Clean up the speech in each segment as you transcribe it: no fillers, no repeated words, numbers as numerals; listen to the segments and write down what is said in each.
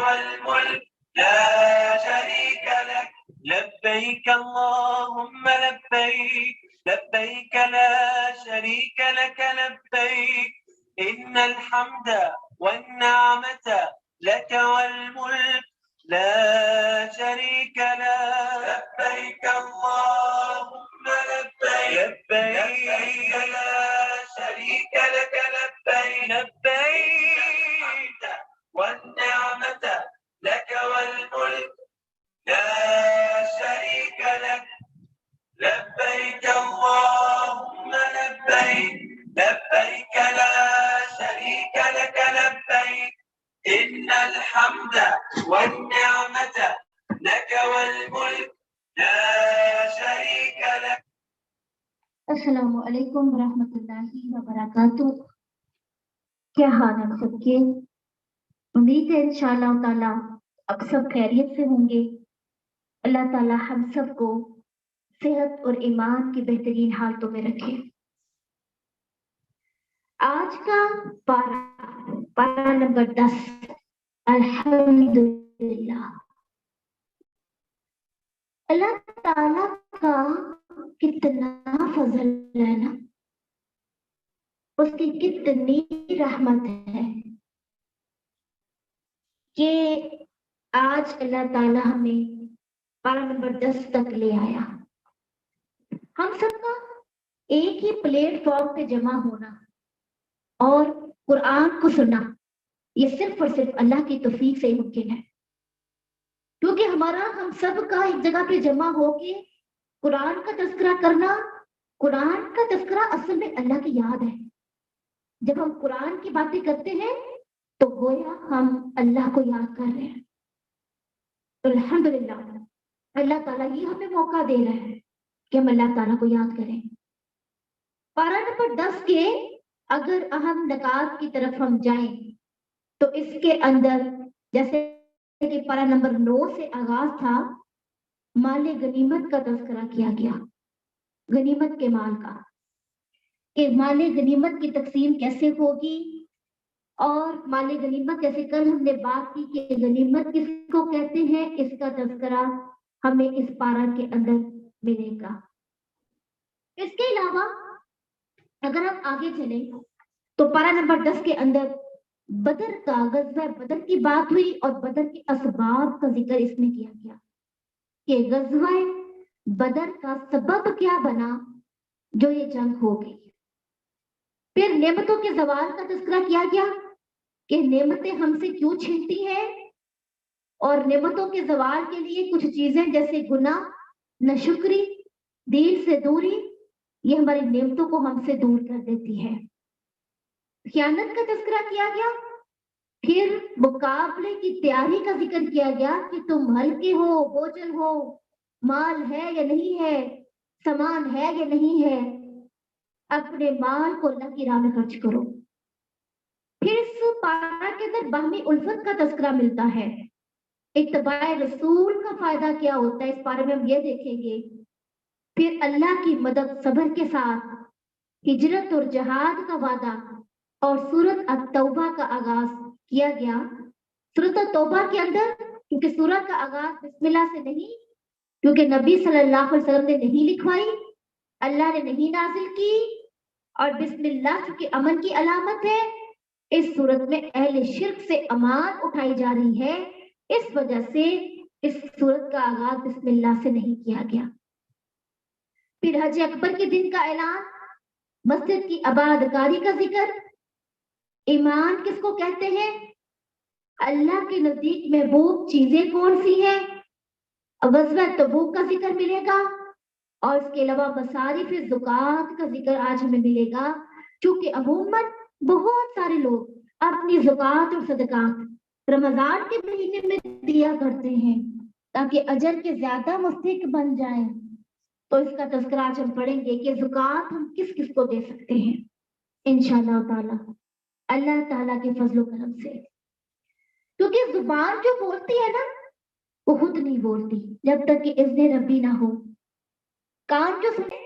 والملك لا شريك لك لبيك اللهم لبيك لبيك لا شريك لك لبيك إن الحمد والنعمة لك والملك لا شريك لك لبيك اللهم لبيك لبيك لا شريك لك لبيك لبيك والنعمة لك والملك لا شريك لك لبيك اللهم لبيك لبيك لا شريك لك لبيك إن الحمد والنعمة لك والملك لا شريك لك. السلام علیکم ورحمۃ اللہ وبرکاتہ. کیا حال ہے سب کے؟ امید ہے انشاءاللہ تعالیٰ اب سب خیریت سے ہوں گے. اللہ تعالیٰ ہم سب کو صحت اور ایمان کی بہترین حالتوں میں رکھے. آج کا پارہ نمبر 10 الحمدللہ. اللہ تعالیٰ کا کتنا فضل ہے نا، اس کی کتنی رحمت ہے کہ آج اللہ تعالیٰ ہمیں پارہ نمبر 10 تک لے آیا. ہم سب کا ایک ہی پلیٹ فارم پہ جمع ہونا اور قرآن کو سننا یہ صرف اور صرف اللہ کی توفیق سے ہی ممکن ہے. کیونکہ ہم سب کا ایک جگہ پہ جمع ہو کے قرآن کا تذکرہ کرنا، قرآن کا تذکرہ اصل میں اللہ کی یاد ہے. جب ہم قرآن کی باتیں کرتے ہیں تو گویا ہم اللہ کو یاد کر رہے ہیں. تو الحمدللہ اللہ تعالیٰ یہ ہمیں موقع دے رہا ہے کہ ہم اللہ تعالیٰ کو یاد کریں. پارہ نمبر 10 کے اگر اہم نکات کی طرف ہم جائیں تو اس کے اندر جیسے کہ پارہ نمبر 9 سے آغاز تھا، مال غنیمت کا تذکرہ کیا گیا. غنیمت کے مال کا کہ مال غنیمت کی تقسیم کیسے ہوگی، اور مال غنیمت جیسے کل ہم نے بات کی کہ غنیمت کس کو کہتے ہیں، اس کا تذکرہ ہمیں اس پارہ کے اندر ملے گا. اس کے علاوہ اگر ہم آگے چلیں تو پارہ نمبر 10 کے اندر بدر کا غزوہ بدر کی بات ہوئی اور بدر کے اسباب کا ذکر اس میں کیا گیا کہ غزوہ بدر کا سبب کیا بنا جو یہ جنگ ہو گئی. پھر نعمتوں کے زوال کا تذکرہ کیا گیا کہ نعمتیں ہم سے کیوں چھینتی ہیں، اور نعمتوں کے زوال کے لیے کچھ چیزیں جیسے گناہ، ناشکری، دین سے دوری، یہ ہماری نعمتوں کو ہم سے دور کر دیتی ہے. خیانت کا تذکرہ کیا گیا. پھر مقابلے کی تیاری کا ذکر کیا گیا کہ تم ہلکے ہو، بوجھل ہو، مال ہے یا نہیں ہے، سامان ہے یا نہیں ہے، اپنے مال کو اللہ کی راہ میں خرچ کرو. پھر اس پارہ کے اندر باہمی الفت کا تذکرہ ملتا ہے. اتباع رسول کا فائدہ کیا ہوتا ہے اس بارے میں ہم یہ دیکھیں گے. پھر اللہ کی مدد صبر کے ساتھ ہجرت اور جہاد کا وعدہ اور سورت التوبہ کا آغاز کیا گیا. سورت التوبہ کے اندر کیونکہ سورت کا آغاز بسم اللہ سے نہیں، کیونکہ نبی صلی اللہ علیہ وسلم نے نہیں لکھوائی، اللہ نے نہیں نازل کی، اور بسم اللہ چونکہ امن کی علامت ہے، اس صورت میں اہل شرک سے امان اٹھائی جا رہی ہے، اس وجہ سے اس صورت کا آغاز بسم اللہ سے نہیں کیا گیا. پھر حج اکبر کے دن کا اعلان، مسجد کی آباد کاری کا ذکر. ایمان کس کو کہتے ہیں، اللہ کے نزدیک محبوب چیزیں کون سی ہیں، غزوہ تبوک کا ذکر ملے گا، اور اس کے علاوہ مصارف زکوٰۃ کا ذکر آج ہمیں ملے گا. چونکہ عموماً بہت سارے لوگ اپنی زکوٰۃ اور صدقات رمضان کے مہینے میں دیا کرتے ہیں تاکہ اجر کے زیادہ مستحق بن جائیں. تو اس کا تذکرہ آج ہم پڑھیں گے کہ زکوٰۃ ہم کس کس کو دے سکتے ہیں انشاءاللہ تعالی اللہ تعالیٰ کے فضل و کرم سے. کیونکہ زبان جو بولتی ہے نا وہ خود نہیں بولتی جب تک کہ اذن ربی نہ ہو. کان جو سنے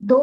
2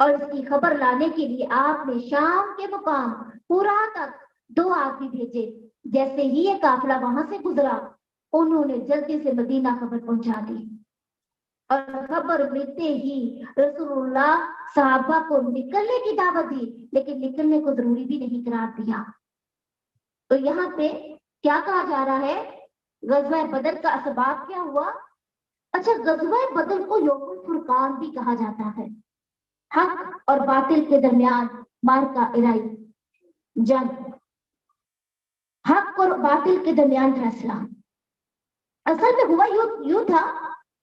اور اس کی خبر لانے کے لیے آپ نے شام کے مقام پورا تک 2 آدمی بھیجے۔ جیسے ہی یہ قافلہ وہاں سے گزرا انہوں نے جلدی سے مدینہ خبر پہنچا دی، اور خبر ملتے ہی رسول اللہ صحابہ کو نکلنے کی دعوت دی، لیکن نکلنے کو ضروری بھی نہیں قرار دیا۔ تو یہاں پہ کیا کہا جا رہا ہے؟ غزوہ بدر کا اسباب کیا ہوا؟ اچھا، غزوہ بدر کو یوم الفرقان بھی کہا جاتا ہے، حق اور باطل کے درمیان مارکا ارائی، جنگ، حق اور باطل کے درمیان فیصلہ۔ اصل میں ہوا یوں تھا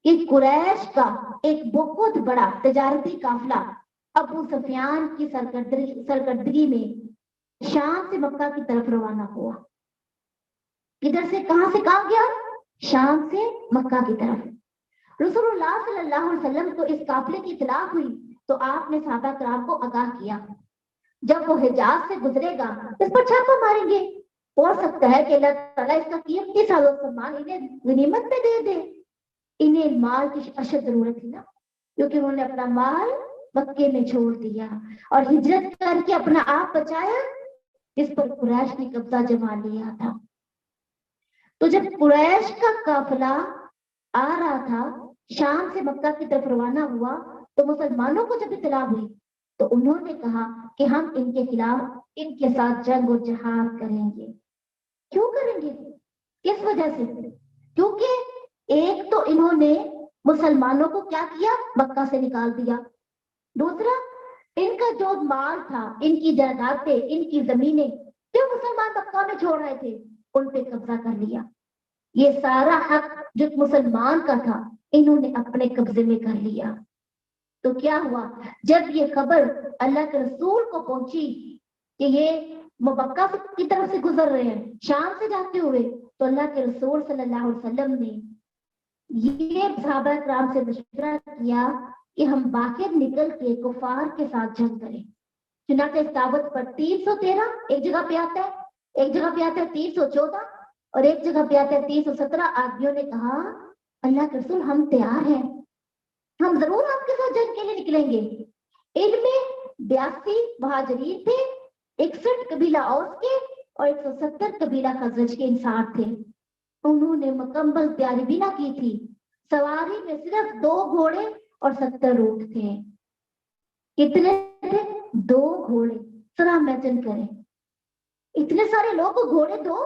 کہ قریش کا ایک بہت بڑا تجارتی قافلہ ابو سفیان کی سرکردگی میں شام سے مکہ کی طرف روانہ ہوا۔ کدھر سے، کہاں سے کہاں گیا؟ شام سے مکہ کی طرف۔ رسول اللہ صلی اللہ علیہ وسلم کو اس قافلے کی اطلاع ہوئی تو آپ نے صحابہ کرام کو آگاہ کیا، جب وہ حجاز سے گزرے گا اس پر چھاپا ماریں گے، ہو سکتا ہے کہ اللہ تعالیٰ اس کا قیمتی ساز و سامان انہیں غنیمت میں دے دے۔ انہیں مال کی اشد ضرورت تھی نا، کیونکہ انہوں نے اپنا مال مکے میں چھوڑ دیا اور ہجرت کر کے اپنا آپ بچایا، جس پر قریش نے قبضہ جما لیا تھا۔ تو جب قریش کا قافلہ آ رہا تھا، شام سے مکہ کی طرف روانہ ہوا، تو مسلمانوں کو جب اطلاع ہوئی تو انہوں نے کہا کہ ہم ان کے خلاف ان کے ساتھ جنگ و جہاد کریں گے۔ کیوں کریں گے؟ کس وجہ سے؟ کیونکہ ایک تو انہوں نے مسلمانوں کو کیا کیا؟ مکہ سے نکال دیا۔ دوسرا، ان کا جو مال تھا، ان کی جائیدادیں، ان کی زمینیں جو مسلمان مکہ میں چھوڑ رہے تھے، ان پہ قبضہ کر لیا۔ یہ سارا حق جو مسلمان کا تھا انہوں نے اپنے قبضے میں کر لیا۔ تو کیا ہوا؟ جب یہ خبر اللہ کے رسول کو پہنچی کہ یہ مکہ کی طرف سے گزر رہے ہیں شام سے جاتے ہوئے، تو اللہ کے رسول صلی اللہ علیہ وسلم نے یہ صحابہ کرام سے مشورہ کیا کہ ہم باہر نکل کے کفار کے ساتھ جنگ کریں۔ چنانچہ اس دعوت پر 313 ایک جگہ پہ آتا ہے، ایک جگہ پہ آتا ہے 314 اور ایک جگہ پہ آتا ہے 317 آدمیوں نے کہا اللہ کے رسول ہم تیار ہیں، ہم ضرور آپ کے ساتھ جنگ کے لیے نکلیں گے۔ ان میں 82 مہاجرین تھے، 61 قبیلہ اوس کے اور 170 قبیلہ خزرج کے انصار تھے۔ انہوں نے مکمل تیاری بھی نہ کی تھی، سواری میں صرف 2 گھوڑے اور 70 اونٹ تھے۔ کتنے تھے؟ 2 گھوڑے۔ ذرا امیجن کریں، اتنے سارے لوگ کو گھوڑے 2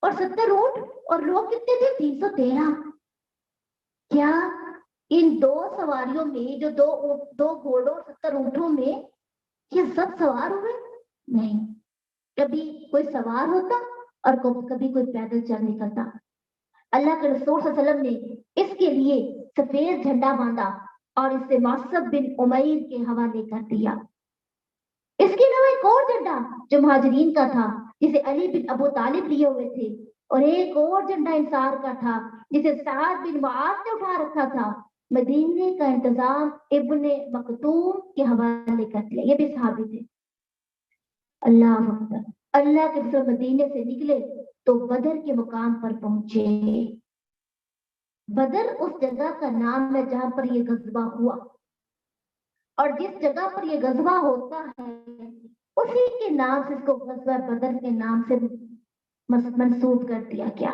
اور 70 اونٹ، اور لوگ کتنے تھے؟ 313۔ کیا ان 2 سواریوں میں جو 2 گھوڑوں اور 70 اونٹوں میں یہ سب سوار ہوئے؟ نہیں، کبھی کوئی سوار ہوتا اور کبھی کوئی پیدل چل نکلتا۔ اللہ کے رسول صلی اللہ علیہ وسلم نے اس کے لیے سفید جھنڈا باندھا اور اسے معصب بن عمیر کے حوالے کر دیا۔ اس کے علاوہ ایک اور جھنڈا جو مہاجرین کا تھا جسے علی بن ابو طالب لیے ہوئے تھے، اور ایک اور جھنڈا انصار کا تھا جسے سعد بن معاذ نے اٹھا رکھا تھا، مدینے کا انتظام ابن مکتوم کے حوالے کر دیا۔ یہ بھی صحابی تھے۔ اللہ اکبر۔ اللہ کے رسول مدینے سے نکلے تو بدر کے مقام پر پہنچے۔ بدر اس جگہ کا نام ہے جہاں پر یہ غزوہ ہوا، اور جس جگہ پر یہ غزوہ ہوتا ہے اسی کے نام سے اس کو غزوہ بدر کے نام سے منسوب کر دیا گیا۔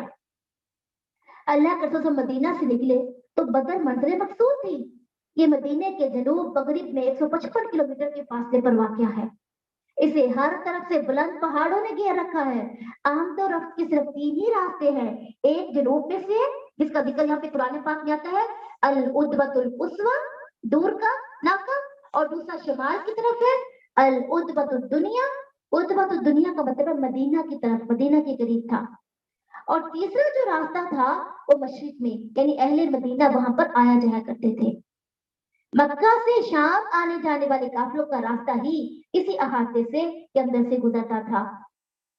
اللہ کے رسول مدینہ سے نکلے تو بدر منزل مقصود تھی۔ یہ مدینے کے جنوب مغرب میں 155 کلومیٹر کے فاصلے پر واقع ہے۔ اسے ہر طرف سے بلند پہاڑوں نے گھیر رکھا ہے۔ آمد و رفت کے صرف 3 ہی راستے ہیں، ایک جنوب میں سے جس کا ذکر یہاں پہ قرآن پاک میں آتا ہے العدوۃ القصویٰ، دور کا علاقہ، اور دوسرا شمال کی طرف ہے العدوۃ الدنیا۔ عدوۃ الدنیا کا مطلب مدینہ کی طرف، مدینہ کے قریب تھا۔ اور تیسرا جو راستہ تھا وہ مشرق میں، یعنی اہل مدینہ وہاں پر آیا جایا کرتے تھے۔ مکہ سے شام آنے جانے والے قافلوں کا راستہ ہی اسی احاطے سے کے اندر سے گزرتا تھا۔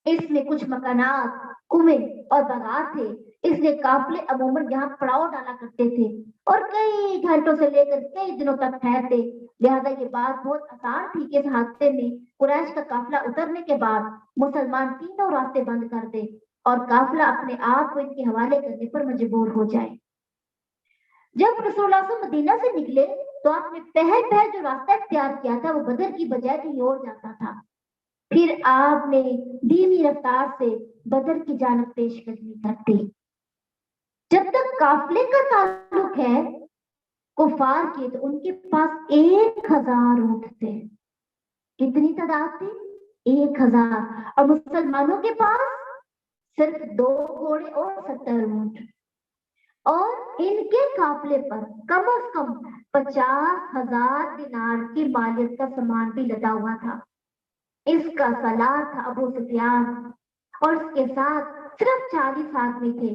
اس میں کچھ مکانات، کنویں اور باغات تھے، اس لیے قافلے عموماً یہاں پڑاؤ ڈالا کرتے تھے اور کئی گھنٹوں سے لے کر کئی دنوں تک ٹھہرتے۔ لہذا یہ بات بہت آسان تھی کہ اس حادثے میں قریش کا قافلہ اترنے کے بعد مسلمان تینوں راستے بند کر دے اور قافلہ اپنے آپ کو ان کے حوالے کرنے پر مجبور ہو جائے۔ جب رسول اللہ صلی اللہ علیہ وسلم مدینہ سے نکلے تو آپ نے پہل پہل جو راستہ اختیار کیا تھا وہ بدر کی بجائے کہیں اور جاتا تھا. پھر آپ نے دھیمی رفتار سے بدر کی جانب پیش قدمی کر دی. جب تک قافلے کا تعلق ہے کفار کے تو ان کے پاس 1000 اونٹ تھے. کتنی تعداد تھی؟ 1000. اور مسلمانوں کے پاس صرف 2 گھوڑے اور 70 اونٹ. اور ان کے قافلے پر کم از کم 50,000 دینار کی مالیت کا سامان بھی لدا ہوا تھا. اس کا سالار تھا ابو سفیان اور اس کے ساتھ صرف 40 آدمی تھے.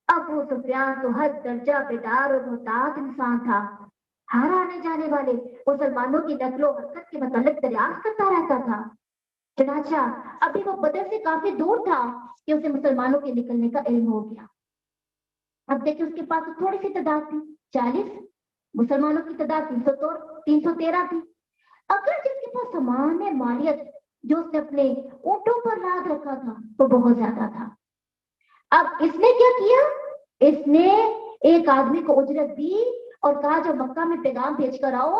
ابو سفیان تو ہر درجہ بیدار اور محتاط انسان تھا. ہر آنے جانے والے مسلمانوں کی نقل و حرکت کے متعلق دریافت کرتا رہتا تھا. چنانچہ ابھی وہ بدر سے کافی دور تھا کہ اسے مسلمانوں کے نکلنے کا علم ہو گیا. اب دیکھیں اس کے پاس تھوڑی سی تعداد تھی 40. مسلمانوں کی تعداد 313 تھی. اگر جس کے پاس سامان ہے مالیت جو اس نے اپنے اونٹوں پر لاد رکھا تھا وہ بہت زیادہ تھا. اب اس نے کیا کیا؟ اس نے ایک آدمی کو اجرت دی اور کہا جو مکہ میں پیغام بھیج کر آؤ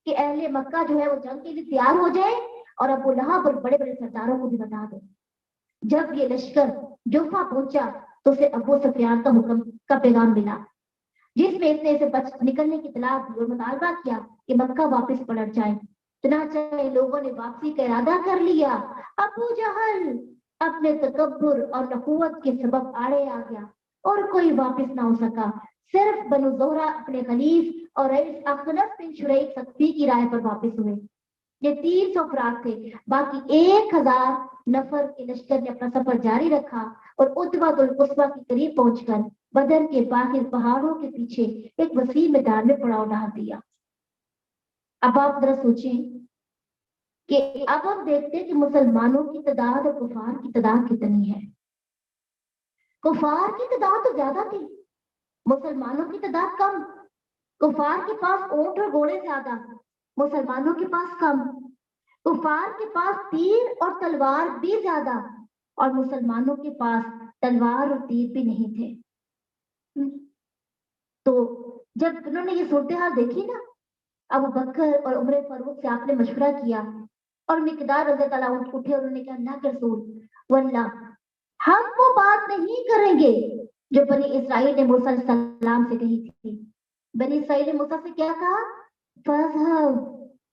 کہ اہل مکہ جو ہے وہ جنگ کے لیے تیار ہو جائے اور ابو لہب اور بڑے بڑے سرداروں کو بھی بتا دو. جب یہ لشکر جوفا پہنچا تو اسے ابو سفیان کا حکم کا پیغام ملا جس میں اس نے اسے نکلنے کی اطلاع دی اور مطالبہ کیا کہ مکہ واپس پلٹ جائے. چنانچہ لوگوں نے واپسی کا ارادہ کر لیا. ابو جہل اپنے تکبر اور نخوت کے سبب آڑے آ گیا اور کوئی واپس نہ ہو سکا. صرف بنو زہرہ اپنے خلیف اور رئیس اخنس بن شریک سختی کی رائے پر واپس ہوئے. یہ 300 افراد تھے. باقی 1000 نفر کے لشکر نے اپنا سفر جاری رکھا اور اتبۃ القصوہ کے قریب پہنچ کر بدر کے باہر پہاڑوں کے پیچھے ایک وسیع میدان میں پڑاؤ ڈال دیا. اب آپ ذرا سوچیں کہ اب ہم دیکھتے ہیں کہ مسلمانوں کی تعداد اور کفار کی تعداد کتنی ہے. کفار کی تعداد تو زیادہ تھی, مسلمانوں کی تعداد کم. کفار کے پاس اونٹ اور گھوڑے زیادہ, مسلمانوں کے پاس کم. کفار کے پاس تیر اور تلوار بھی زیادہ اور مسلمانوں کے پاس تلوار اور تیر بھی نہیں تھے. تو جب انہوں نے یہ صورتحال دیکھی نا, ابو بکر اور عمر فاروق سے آپ نے مشورہ کیا اور مقدار رضی اللہ عنہ اٹھے اور انہوں نے کہا اللہ کے رسول واللہ ہم وہ بات نہیں کریں گے جو بنی اسرائیل نے موسیٰ علیہ السلام سے کہی تھی. بنی اسرائیل نے موسیٰ سے کیا کہا؟ فَاذْهَبْ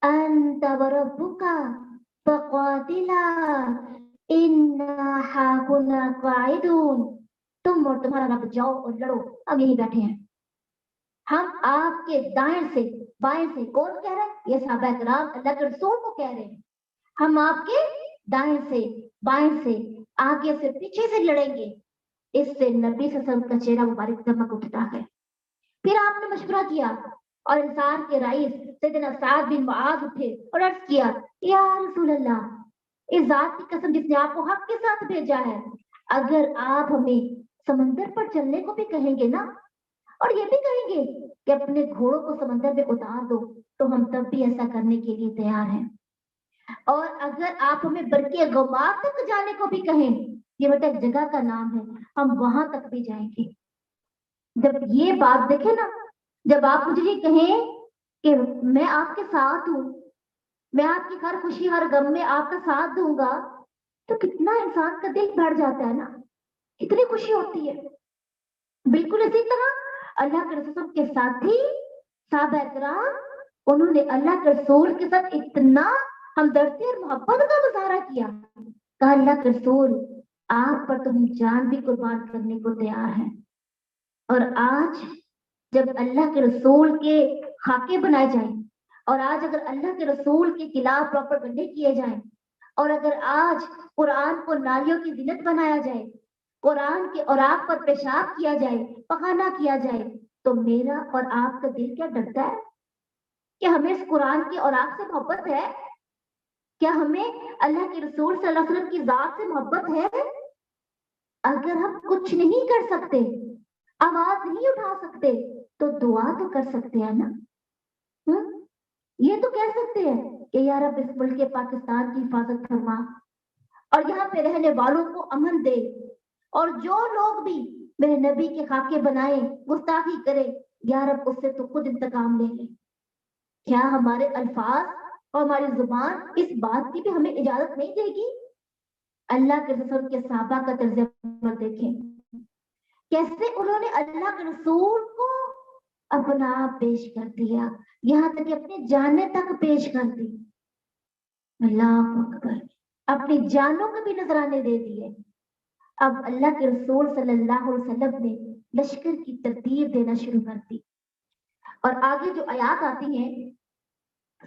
أَنْتَ وَرَبُّكَ فَقَاتِلَا إِنَّا هَاهُنَا قَاعِدُونَ. تم اور تمہارا رب جاؤ اور لڑو, ہم یہی بیٹھے ہیں. ہم آپ کے دائیں سے بائیں سے, کون کہہ رہے ہیں؟ یہ صحابہ کرام اللہ کے رسول کو کہہ رہے ہیں. ہم آپ کے دائیں سے بائیں سے آگے سے پیچھے سے لڑیں گے. اس سے نبی صلی اللہ علیہ وسلم کا چہرہ مبارک چمک اٹھتا ہے. پھر آپ نے مشورہ کیا اور انصار کے رئیس سیدنا سعد بن معاذ اٹھے اور عرض کیا یا رسول اللہ, اس ذات کی قسم جس نے آپ کو حق کے ساتھ بھیجا ہے, اگر آپ ہمیں سمندر پر چلنے کو بھی کہیں گے نا اور یہ بھی کہیں گے کہ اپنے گھوڑوں کو سمندر میں اتار دو تو ہم تب بھی ایسا کرنے کے لیے تیار ہیں. اور اگر آپ ہمیں برقی غمار تک جانے کو بھی کہیں, یہ بیٹا ایک جگہ کا نام ہے, ہم وہاں تک بھی جائیں گے. جب یہ بات دیکھیں نا, جب آپ مجھے یہ کہیں کہ میں آپ کے ساتھ ہوں, میں آپ کی ہر خوشی ہر غم میں آپ کا ساتھ دوں گا, تو کتنا انسان کا دل بھر جاتا ہے نا, کتنی خوشی ہوتی ہے. بالکل اسی طرح اللہ کے رسول کے ساتھی صحابہ کرام, انہوں نے اللہ کے رسول کے ساتھ اتنا ہمدردی اور محبت کا مظاہرہ کیا, کہا اللہ کے رسول آپ پر تو ہم جان بھی قربان کرنے کو تیار ہیں. اور آج جب اللہ کے رسول کے خاکے بنائے جائیں اور آج اگر اللہ کے رسول کے خلاف پروپیگنڈے کیے جائیں اور اگر آج قرآن کو نالیوں کی زینت بنایا جائے, قرآن کے اوراق پر پیشاب کیا جائے, پخانہ کیا جائے, تو میرا اور آپ کا دل کیا ڈرتا ہے کہ ہمیں اس قرآن کے اوراق سے محبت ہے؟ کیا ہمیں اللہ کے رسول صلی اللہ علیہ وسلم کی ذات سے محبت ہے؟ اگر ہم کچھ نہیں کر سکتے, آواز نہیں اٹھا سکتے, تو دعا تو کر سکتے ہیں نا. یہ تو کہہ سکتے ہیں کہ یا رب اس ملک پاکستان کی حفاظت فرما اور یہاں پہ رہنے والوں کو امن دے, اور جو لوگ بھی میرے نبی کے خاکے بنائے گستاخی کرے, یا رب اس سے تو خود انتقام لے لے. کیا ہمارے الفاظ اور ہماری زبان اس بات کی بھی ہمیں اجازت نہیں دے گی؟ اللہ کے رسول کے صحابہ کا طرز عمل دیکھیں، کیسے انہوں نے اللہ کے رسول کو اپنا پیش کر دیا، یہاں تک کہ اپنی جانیں تک پیش کر دی. اللہ اکبر، اپنی جانوں کو بھی نذرانے دے دیے. اب اللہ کے رسول صلی اللہ علیہ وسلم نے لشکر کی ترتیب دینا شروع کر دی. اور آگے جو آیات آتی ہیں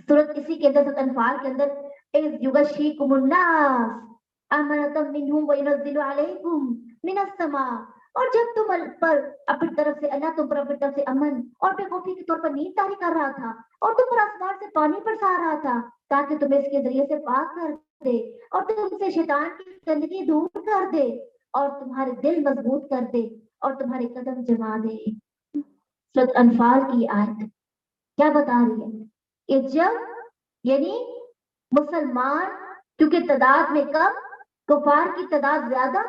سورت اسی کے اندر، سورت انفال کے اندر، اذ یغشیکم الناس امنۃ منہم وینزل علیکم من السماء، اور جب تم پر اپنی طرف سے اللہ تم پر اپنی طرف سے امن اور بے خوفی کے طور پر نیند طاری کر رہا تھا، اور تم پر آسمان سے پانی برسا رہا تھا تاکہ تمہیں اس کے ذریعے سے پاک کر دے اور تم سے شیطان کی گندگی دور کر دے اور تمہارے دل مضبوط کر دے اور تمہارے قدم جما دے. سورۃ انفال کی آیت کیا بتا رہی ہے کہ جب یعنی مسلمان کیونکہ تعداد میں کم، کفار کی تعداد زیادہ،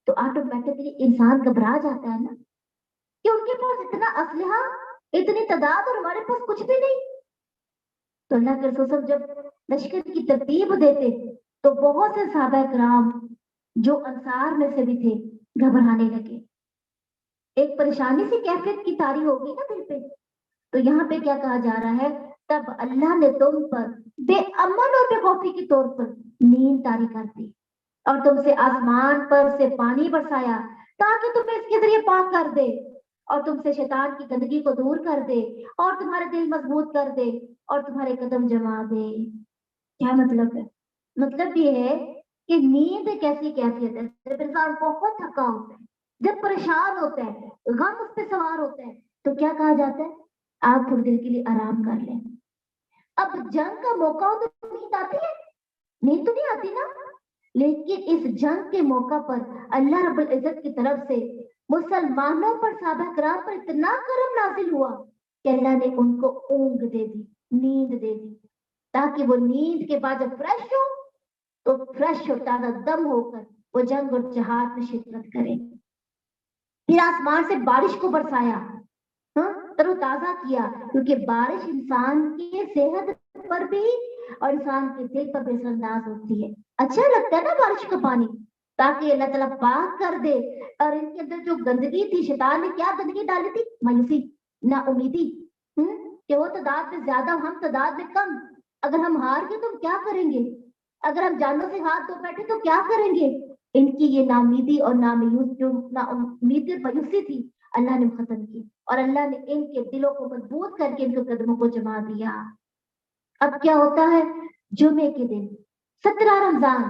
تو آٹومیٹکلی انسان گھبرا جاتا ہے نا کہ ان کے پاس اتنا اسلحہ، اتنی تعداد اور ہمارے پاس کچھ بھی نہیں. تو اللہ کے رسول جب لشکر کی ترتیب دیتے تو بہت سے صحابہ کرام جو انصار میں سے بھی تھے گھبرانے لگے. ایک پریشانی سی کیفیت کی طاری ہو گئی نا دل پہ. تو یہاں پہ کیا کہا جا رہا ہے، تب اللہ نے تم پر بے امن اور بے خوفی کے طور پر نیند طاری کر دی اور تم سے آسمان پر سے پانی برسایا تاکہ تمہیں اس کے ذریعے پاک کر دے اور تم سے شیطان کی گندگی کو دور کر دے اور تمہارے دل مضبوط کر دے اور تمہارے قدم جما دے. کیا مطلب ہے؟ مطلب یہ ہے کہ نیند ایک ایسی کیفیت ہے جب انسان بہت تھکا ہوتا ہے، جب پریشان ہوتا ہے، غم اس پہ سوار ہوتا ہے، تو کیا کہا جاتا ہے، آپ تھوڑی دیر کے لیے آرام کر لیں. اب جنگ کا موقع ہو تو نیند آتی ہے؟ نیند تو نہیں آتی نا. لیکن اس جنگ کے موقع پر اللہ رب العزت کی طرف سے مسلمانوں پر، صحابہ کرام پر اتنا کرم نازل ہوا کہ اللہ نے ان کو اونگ دے دی، نیند دے دی، تاکہ وہ نیند کے بعد جب فریش ہو تو فریش اور تازہ دم ہو کر وہ جنگ اور جہاد میں شرکت کریں. پھر آسمان سے بارش کو برسایا، تر و تازہ کیا، کیونکہ بارش انسان کی صحت پر بھی اور انسان کے دل پر بھی اثر انداز ہوتی ہے. اچھا لگتا ہے نا بارش کا پانی، تاکہ اللہ تعالیٰ پاک کر دے. اور ان کے اندر جو گندگی تھی، شیطان نے کیا گندگی ڈالی تھی، مایوسی، نا امیدی، کہ وہ تعداد میں زیادہ، ہم تعداد میں کم، اگر ہم ہار گئے تو ہم کیا کریں گے، اگر ہم جانوں سے ہاتھ دھو بیٹھے تو کیا کریں گے. ان کی یہ ناامیدی اور ناامیدی اور مایوسی تھی، اللہ نے ختم کی اور اللہ نے ان کے دلوں کو مضبوط کر کے ان کے قدموں کو جما دیا. اب کیا ہوتا ہے، جمعے کے دن 17 رمضان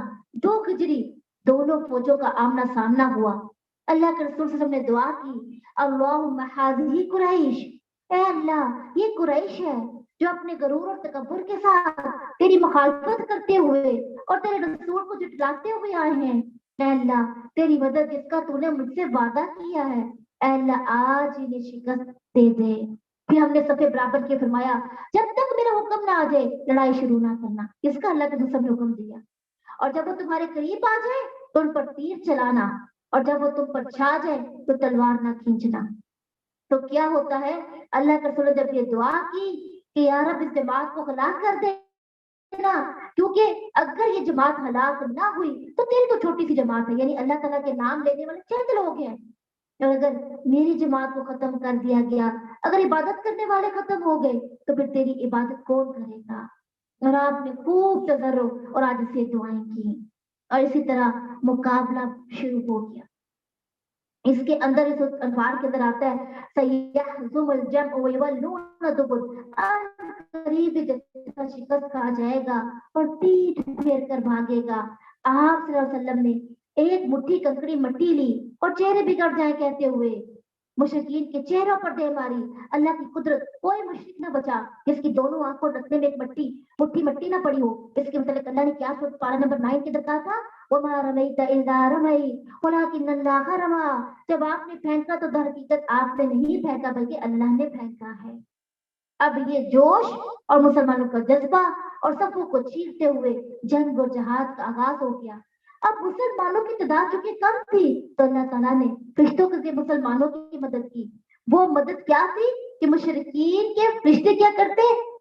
2 ہجری دونوں فوجوں کا آمنا سامنا ہوا. اللہ کے رسول صلی اللہ علیہ وسلم نے دعا کی، اللہم ہذہ قریش، اے اللہ یہ قریش ہے جو اپنے غرور اور تکبر کے ساتھ تیری مخالفت کرتے ہوئے اور تیرے رسول کو جھٹلاتے ہوئے آئے ہیں. اے اللہ تیری مدد جس کا تو نے مجھ سے وعدہ کیا ہے، اے اللہ آج انہیں شکست دے دے. پھر ہم نے صفے برابر کے فرمایا، جب تک میرا حکم نہ آ جائے لڑائی شروع نہ کرنا. اس کا اللہ کے رسول نے حکم دیا. اور جب وہ تمہارے قریب آ جائے تو ان پر تیر چلانا، اور جب وہ تم پر چھا جائے تو تلوار نہ کھینچنا. تو کیا ہوتا ہے، اللہ کے رسول نے جب یہ دعا کی کہ یا رب اس جماعت کو ہلاک کر دے نا، کیونکہ اگر یہ جماعت ہلاک نہ ہوئی تو تیری تو چھوٹی سی جماعت ہے، یعنی اللہ تعالیٰ کے نام لینے والے چند لوگ ہیں، اور اگر میری جماعت کو ختم کر دیا گیا، اگر عبادت کرنے والے ختم ہو گئے تو پھر تیری عبادت کون کرے گا. اور آپ نے خوب تضرع اور آج سے دعائیں کی اور اسی طرح مقابلہ شروع ہو گیا. اس کے اندر اس انوار کے اندر آتا ہے سیحزم الجمع ویولون الدبر، قریب جیسا شکست کھا جائے گا اور پیٹھ پھیر کر بھاگے گا. آپ صلی اللہ علیہ وسلم نے ایک مٹھی کنکڑی مٹی لی اور چہرے بگڑ جائیں کہتے ہوئے مشرکین کے چہروں پر دے ماری. اللہ کی قدرت، کوئی مشرک نہ بچا جس کی دونوں آنکھوں رکھنے میں ایک مٹھی مٹی نہ پڑی ہو. اس کے متعلق اللہ نے کیا پارہ نمبر 9 کے اندر کہا تھا، وَمَا رَمَيْتَ إِذَا رَمَيْتَ وَلَكِنَّ اللَّهَ رَمَى، جب آپ نے پھینکا تو در حقیقت آپ نے نہیں پھینکا بلکہ اللہ نے پھینکا ہے. اب یہ جوش اور مسلمانوں کا جذبہ اور صفوں کو چیرتے ہوئے جنگ اور جہاد کا آغاز ہو گیا. اب مسلمانوں کی تعداد چونکہ کم تھی تو اللہ تعالیٰ نے فرشتوں کے ذریعے مسلمانوں کی مدد کی. وہ مدد کیا تھی کہ مشرکین کے فرشتے کیا کرتے،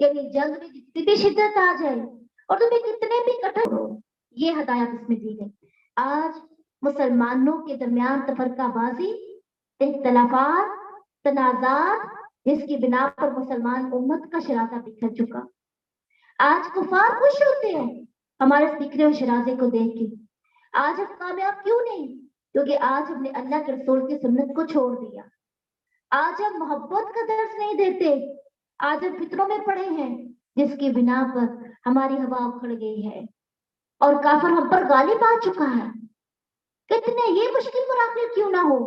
یعنی جنگ میں جتنی بھی شدت آ جائے اور تمہیں کتنے بھی کٹھن ہو، یہ ہدایت اس میں دی گئی۔ آج مسلمانوں کے درمیان تفرقہ بازی، اختلافات، تنازعات، جس کی بنا پر مسلمان امت کا شرازہ بکھر چکا۔ آج کفار خوش ہوتے ہیں ہمارے بکھرے ہوئے شرازے کو دیکھ کے۔ آج ہم کامیاب کیوں نہیں؟ کیونکہ آج ہم نے اللہ کے رسول کی سنت کو چھوڑ دیا۔ آج ہم محبت کا درس نہیں دیتے، آج ہم فطروں میں پڑے ہیں جس کی بنا پر ہماری ہوا اکھڑ گئی ہے اور کافر ہم پر غالب آ چکا ہے۔ کتنے یہ مشکل مراحل کیوں نہ ہو،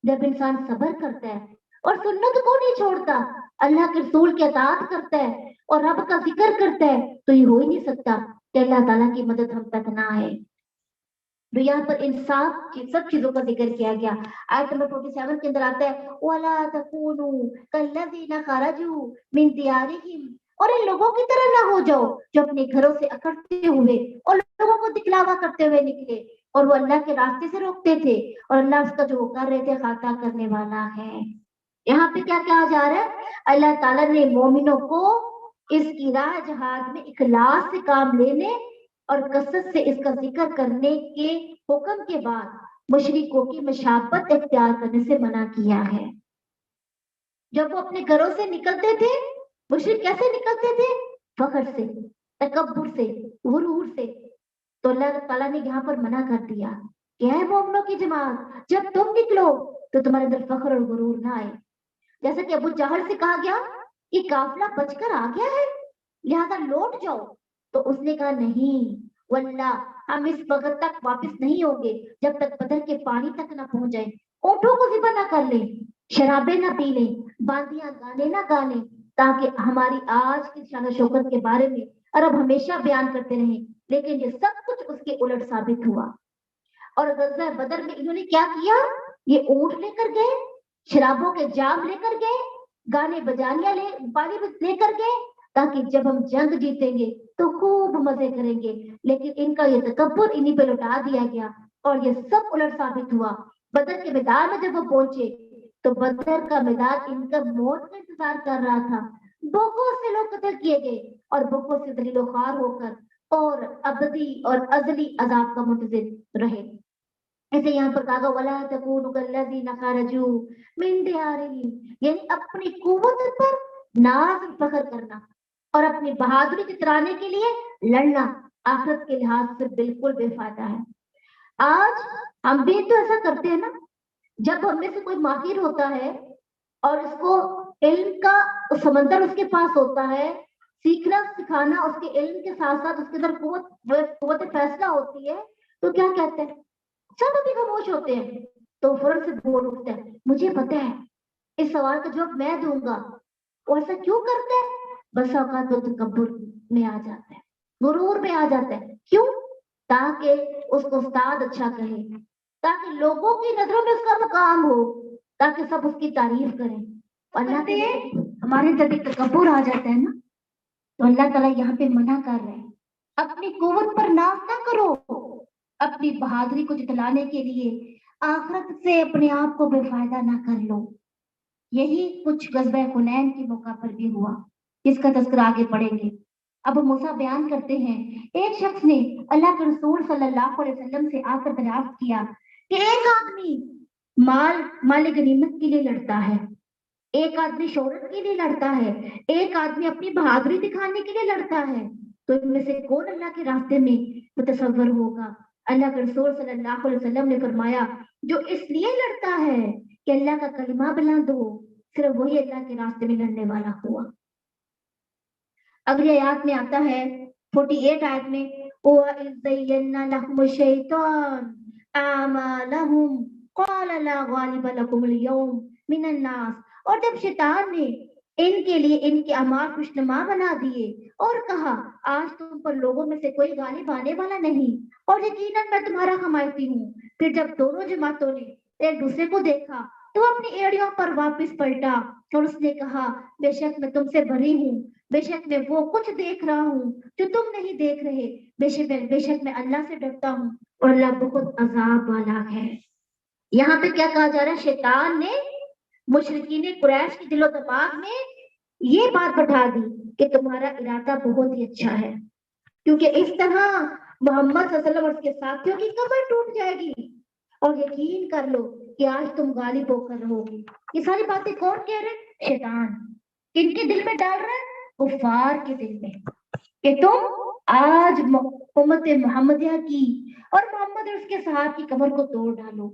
جب انسان صبر کرتا ہے اور سنت کو نہیں چھوڑتا، اللہ کے رسول کی اطاعت کرتا ہے اور رب کا ذکر کرتا ہے، تو یہ ہو ہی نہیں سکتا کہ اللہ تعالیٰ کی مدد ہم تک نہ آئے۔ تو یہاں پر انصاف کی سب چیزوں کا ذکر کیا گیا۔ آیت نمبر 47 کے اندر آتا ہے وَلَا تَكُونُوا كَالَّذِينَ خَرَجُوا مِن دِيَارِهِمْ، اور ان لوگوں کی طرح نہ ہو جاؤ جو اپنے گھروں سے اکڑتے ہوئے اور لوگوں کو دکھلاوا کرتے ہوئے نکلے، اور وہ اللہ کے راستے سے روکتے تھے، اور اللہ اس کا جو وہ کر رہے تھے خطا کرنے والا ہے۔ یہاں پہ کیا کہا جا رہا ہے؟ اللہ تعالیٰ نے مومنوں کو اس کی راہ جہاد میں اخلاص سے کام لینے اور کثرت سے اس کا ذکر کرنے کے حکم کے بعد مشرکوں کی مشابت اختیار کرنے سے منع کیا ہے۔ جب وہ اپنے گھروں سے نکلتے تھے، مشرک کیسے نکلتے تھے؟ فخر سے، تکبر سے، غرور سے۔ تو اللہ تعالیٰ نے یہاں پر منع کر دیا کہ اے مومنوں کی جماعت، جب تم نکلو تو تمہارے اندر فخر اور غرور نہ آئے۔ جیسا کہ ابو جہل سے کہا گیا کہ قافلہ بچ کر آ گیا ہے لہذا لوٹ جاؤ، تو اس نے کہا نہیں واللہ ہم اس وقت تک واپس نہیں ہوں گے جب تک بدر کے پانی تک نہ پہنچ جائیں، اونٹوں کو ذبح نہ کر لیں، شرابیں نہ پی لیں، باندیاں گانے نہ گا لیں، تاکہ ہماری آج کی شان و شوکت کے بارے میں عرب ہمیشہ بیان کرتے رہیں۔ لیکن یہ سب کچھ اس کے الٹ ثابت ہوا، اور غزوہ بدر میں انہوں نے کیا کیا؟ یہ اونٹ لے کر گئے، شرابوں کے جام لے کر گئے، گانے بجانیاں لے کر گئے، تاکہ جب ہم جنگ جیتیں گے تو خوب مزے کریں گے۔ لیکن ان کا یہ تکبر انہی پہ لٹا دیا گیا اور یہ سب الٹ ثابت ہوا۔ بدر کے میدان میں جب وہ پہنچے تو بدر کا میدان ان کا موت کا انتظار کر رہا تھا۔ بہت سے لوگ قتل کیے گئے اور بہت سے ذلیل و خوار ہو کر اور ابدی اور ازلی عذاب کا منتظر رہے۔ ایسے یہاں پر کہا وَلَا تَكُونُوا كَالَّذِينَ خَرَجُوا مِن دِيَارِهِمْ، یعنی اپنی قوت پر ناز فخر کرنا اور اپنی بہادری جترانے کے لیے لڑنا آخرت کے لحاظ سے بالکل بے فائدہ ہے۔ آج ہم بھی تو ایسا کرتے ہیں نا، جب ہم میں سے کوئی ماہر ہوتا ہے اور اس کو علم کا سمندر اس کے پاس ہوتا ہے، سیکھنا سکھانا اس کے علم کے ساتھ ساتھ اس کے اندر قوت فیصلہ ہوتی ہے، تو کیا کہتے ہیں؟ سب ابھی خاموش ہوتے ہیں، تو فوراً سے بول اٹھتا ہے مجھے پتا ہے اس سوال کا جواب میں دوں گا۔ اور ایسا کیوں کرتے ہیں؟ بس اوقات وہ تکبر میں آ جاتا ہے، غرور میں آ جاتا ہے۔ کیوں؟ تاکہ اس کو استاد اچھا کہے، تاکہ لوگوں کی نظروں میں اس کا مقام ہو، تاکہ سب اس کی تعریف کریں۔ اللہ کے ہمارے اندر بھی تکبر آ جاتا ہے نا، تو اللہ تعالیٰ یہاں پہ منع کر رہے ہیں اپنی قوت پر ناز نہ کرو، اپنی بہادری کو جتلانے کے لیے آخرت سے اپنے آپ کو بے فائدہ نہ کر لو۔ یہی کچھ غزوہ حنین کے موقع پر بھی ہوا، جس کا تذکرہ آگے پڑھیں گے۔ ابو موسیٰ بیان کرتے ہیں ایک شخص نے اللہ کے رسول صلی اللہ علیہ وسلم سے آ کر دریافت کیا کہ ایک آدمی مال غنیمت کے لیے لڑتا ہے، ایک آدمی شہرت کے لیے لڑتا ہے، ایک آدمی اپنی بہادری دکھانے کے لیے لڑتا ہے، تو ان میں سے کون اللہ کے راستے میں متصور ہوگا؟ اللہ کے رسول صلی اللہ علیہ وسلم نے فرمایا جو اس لیے لڑتا ہے کہ اللہ کا کلمہ بلند ہو، صرف وہی اللہ کے راستے میں لڑنے والا ہوا۔ اگلی آیات میں آتا ہے 48 آیت میں وَإِذْ زَيَّنَّا لَهُمُ الشَّيْطَانُ أَعْمَالَهُمْ قَالَ لَا غَالِبَ لَكُمُ الْيَوْمَ مِنَ النَّاسِ، اور جب شیطان نے ان کے لیے ان کے اعمال خوشنما بنا دیے اور کہا آج تم پر لوگوں میں سے کوئی غالب آنے والا نہیں اور یقیناً میں تمہارا حمایتی ہوں، پھر جب دونوں جماعتوں نے ایک دوسرے کو دیکھا تو اپنی ایڑیوں پر واپس پلٹا اور اس نے کہا بے شک میں تم سے بری ہوں، بے شک میں وہ کچھ دیکھ رہا ہوں جو تم نہیں دیکھ رہے، بے شک میں اللہ سے ڈرتا ہوں اور اللہ بہت عذاب والا ہے۔ یہاں پہ کیا کہا جا رہا ہے؟ شیطان نے مشرکین قریش کے دل و دماغ میں یہ بات بٹھا دی کہ تمہارا ارادہ بہت ہی اچھا ہے، کیونکہ اس طرح محمد صلی اللہ علیہ وسلم اور اس کے ساتھیوں کی کمر ٹوٹ جائے گی، اور یقین کر لو کہ آج تم غالب ہو کر رہو گی۔ یہ ساری باتیں کون کہہ رہے ہیں؟ شیطان۔ کن کے دل میں ڈال رہا ہے؟ کفار کے دل میں، کہ تم آج امت محمدیہ کی اور محمد اور اس کے صحابہ کی کمر کو توڑ ڈالو،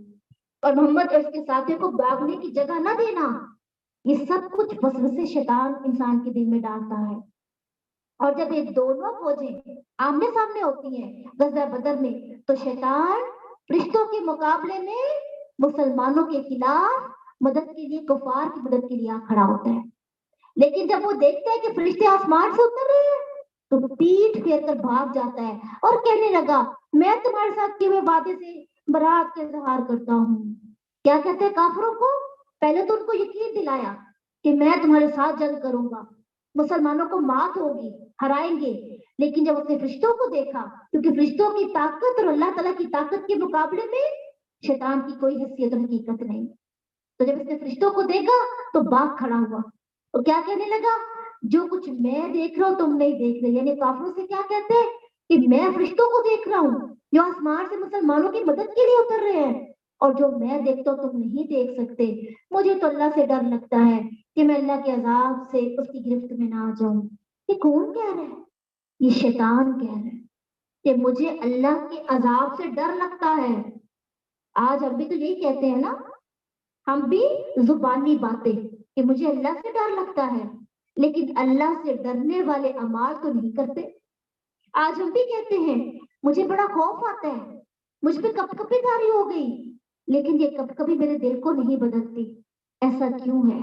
اور محمد اور اس کے ساتھیوں کو بھاگنے کی جگہ نہ دینا۔ یہ سب کچھ وسوسے شیطان انسان کے دل میں ڈالتا ہے۔ اور جب یہ دونوں فوجیں آمنے سامنے ہوتی ہیں غزوہ بدر میں، تو شیطان فرشتوں کے مقابلے میں مسلمانوں کے خلاف مدد کے لیے، کفار کی مدد کے لیے آ کھڑا ہوتا ہے۔ لیکن جب وہ دیکھتا ہے کہ فرشتے آسمان سے اتر رہے ہیں تو پیٹھ پھیر کر بھاگ جاتا ہے اور کہنے لگا، میں تمہارے ساتھ کیے ہوئے وعدے سے برات کا اظہار کرتا ہوں۔ کیا کہتے ہیں کافروں کو؟ پہلے تو ان کو یقین دلایا کہ میں تمہارے ساتھ جنگ کروں گا، مسلمانوں کو مات ہوگی، ہرائیں گے۔ لیکن جب اس نے فرشتوں کو دیکھا، کیونکہ فرشتوں کی طاقت اور اللہ تعالیٰ کی طاقت کے مقابلے میں شیطان کی کوئی حیثیت اور حقیقت نہیں، تو جب اس نے فرشتوں کو دیکھا تو باغ کھڑا ہوا اور کیا کہنے لگا، جو کچھ میں دیکھ رہا ہوں تم نہیں دیکھ رہے۔ یعنی کافروں سے کیا کہتے ہیں کہ میں فرشتوں کو دیکھ رہا ہوں جو آسمان سے مسلمانوں کی مدد کے لیے اتر رہے ہیں، اور جو میں دیکھتا ہوں تم نہیں دیکھ سکتے۔ مجھے تو اللہ سے ڈر لگتا ہے کہ میں اللہ کے عذاب سے اس کی گرفت میں نہ آ جاؤں۔ یہ کون کہہ رہا ہے؟ یہ شیطان کہہ رہا ہے کہ مجھے اللہ کے عذاب سے ڈر لگتا ہے۔ آج ہم بھی تو یہی کہتے ہیں نا، ہم بھی زبانی باتیں کہ مجھے اللہ سے ڈر لگتا ہے، لیکن اللہ سے ڈرنے والے اعمال تو نہیں کرتے۔ آج ہم بھی کہتے ہیں مجھے بڑا خوف آتا ہے، مجھ پہ کب کبھی داری ہو گئی، لیکن یہ کب کبھی میرے دل کو نہیں بدلتی۔ ایسا کیوں ہے؟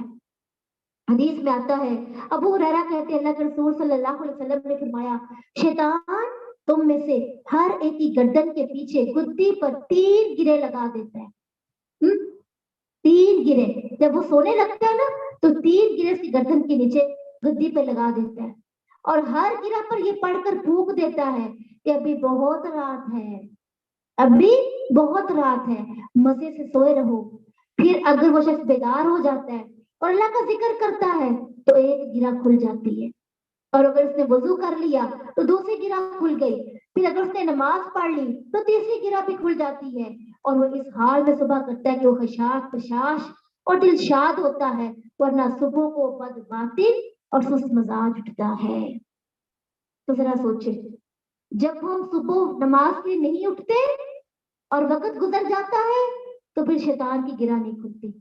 حدیث میں آتا ہے، ابو ہریرہ کہتے ہیں اللہ کے رسول صلی اللہ علیہ وسلم نے فرمایا، شیطان تم میں سے ہر ایک کی گردن کے پیچھے گدی پر 3 گرے لگا دیتا ہے۔ 3 گرے جب وہ سونے لگتا ہے نا تو 3 گرے اس کی گردن کے نیچے گدی پہ لگا دیتا ہے، اور ہر گرہ پر یہ پڑھ کر پھونک دیتا ہے کہ ابھی بہت رات ہے، ابھی بہت رات ہے، مزے سے سوئے رہو۔ پھر اگر وہ شخص بیدار ہو جاتا ہے اور اللہ کا ذکر کرتا ہے تو ایک گرہ کھل جاتی ہے، اور اگر اس نے وضو کر لیا تو دوسری گرہ کھل گئی، پھر اگر اس نے نماز پڑھ لی تو تیسری گرہ بھی کھل جاتی ہے، اور وہ اس حال میں صبح کرتا ہے کہ وہ خشاش بشاش اور دل شاد ہوتا ہے، ورنہ صبح کو بد باطن اور سست مزاج اٹھتا ہے۔ تو ذرا سوچے، جب ہم صبح نماز کے لیے نہیں اٹھتے اور وقت گزر جاتا ہے تو پھر شیطان کی گرہ نہیں کھلتی۔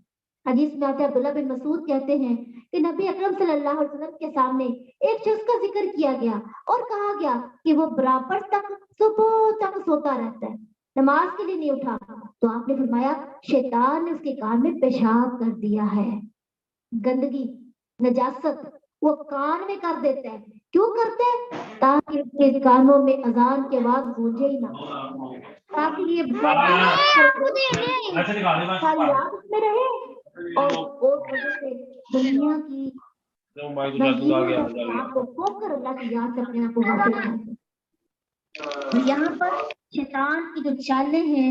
حدیث میں آتا ہے، عبداللہ بن مسعود کہتے ہیں کہ نبی اکرم صلی اللہ علیہ وسلم کے سامنے ایک شخص کا ذکر کیا گیا اور کہا گیا کہ وہ برابر تک صبح تک سوتا رہتا ہے، نماز کے لیے نہیں اٹھا، تو آپ نے فرمایا شیطان نے اس کے کان میں پیشاب کر دیا ہے۔ گندگی، نجاست وہ کان میں کر دیتا ہے۔ کیوں کرتے ہیں؟ تاکہ اس کے کانوں میں اذان کے بعد گونجے ہی نہ، تاکہ یہ خیالات اس میں رہے، اور وجہ سے دنیا کی کو کھو کر اللہ کی یاد سے اپنے آپ کو غافل کرتے۔ یہاں پر شیطان کی جو چالیں ہیں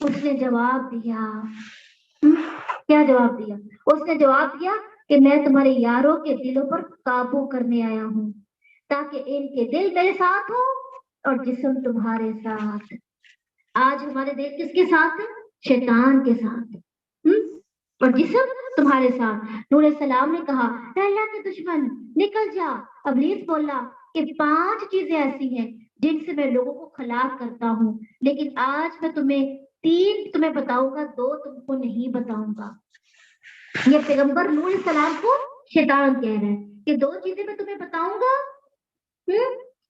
اس نے جواب دیا، کیا جواب دیا؟ اس نے جواب دیا کہ میں تمہارے یاروں کے دلوں پر قابو کرنے آیا ہوں تاکہ ان کے دل میرے ساتھ ہو اور جسم تمہارے ساتھ۔ آج ہمارے دل کس کے ساتھ ہے؟ شیطان کے ساتھ، اور جسم تمہارے ساتھ۔ نور علیہ السلام نے کہا، اے اللہ کے دشمن نکل جا۔ ابلیس بولا کہ 5 چیزیں ایسی ہیں جن سے میں لوگوں کو ہلاک کرتا ہوں، لیکن آج میں تمہیں 3 تمہیں بتاؤں گا، 2 تم کو نہیں بتاؤں گا۔ یہ پیغمبر نور علیہ السلام کو شیطان کہہ رہے ہیں کہ 2 چیزیں میں تمہیں بتاؤں گا،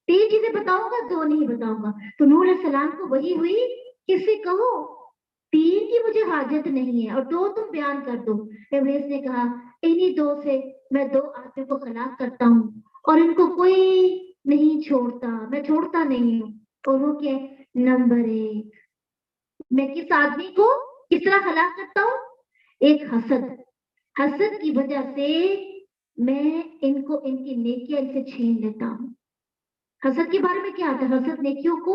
3 چیزیں بتاؤں گا، 2 نہیں بتاؤں گا۔ تو نور علیہ السلام کو وہی ہوئی، کسی کہو 3 کی مجھے حاجت نہیں ہے اور 2 تم بیان کر دو۔ ابلیس نے کہا، انہی 2 سے میں 2 آدمیوں کو ہلاک کرتا ہوں اور ان کو کوئی نہیں چھوڑتا، میں چھوڑتا نہیں ہوں۔ اور وہ کیا؟ نمبر 1، میں کس آدمی کو کس طرح ہلاک کرتا ہوں؟ ایک حسد کی وجہ سے میں ان کو ان کی نیکیاں ان سے چھین لیتا ہوں۔ حسد کے بارے میں کیا آتا ہے؟ حسد نیکیوں کو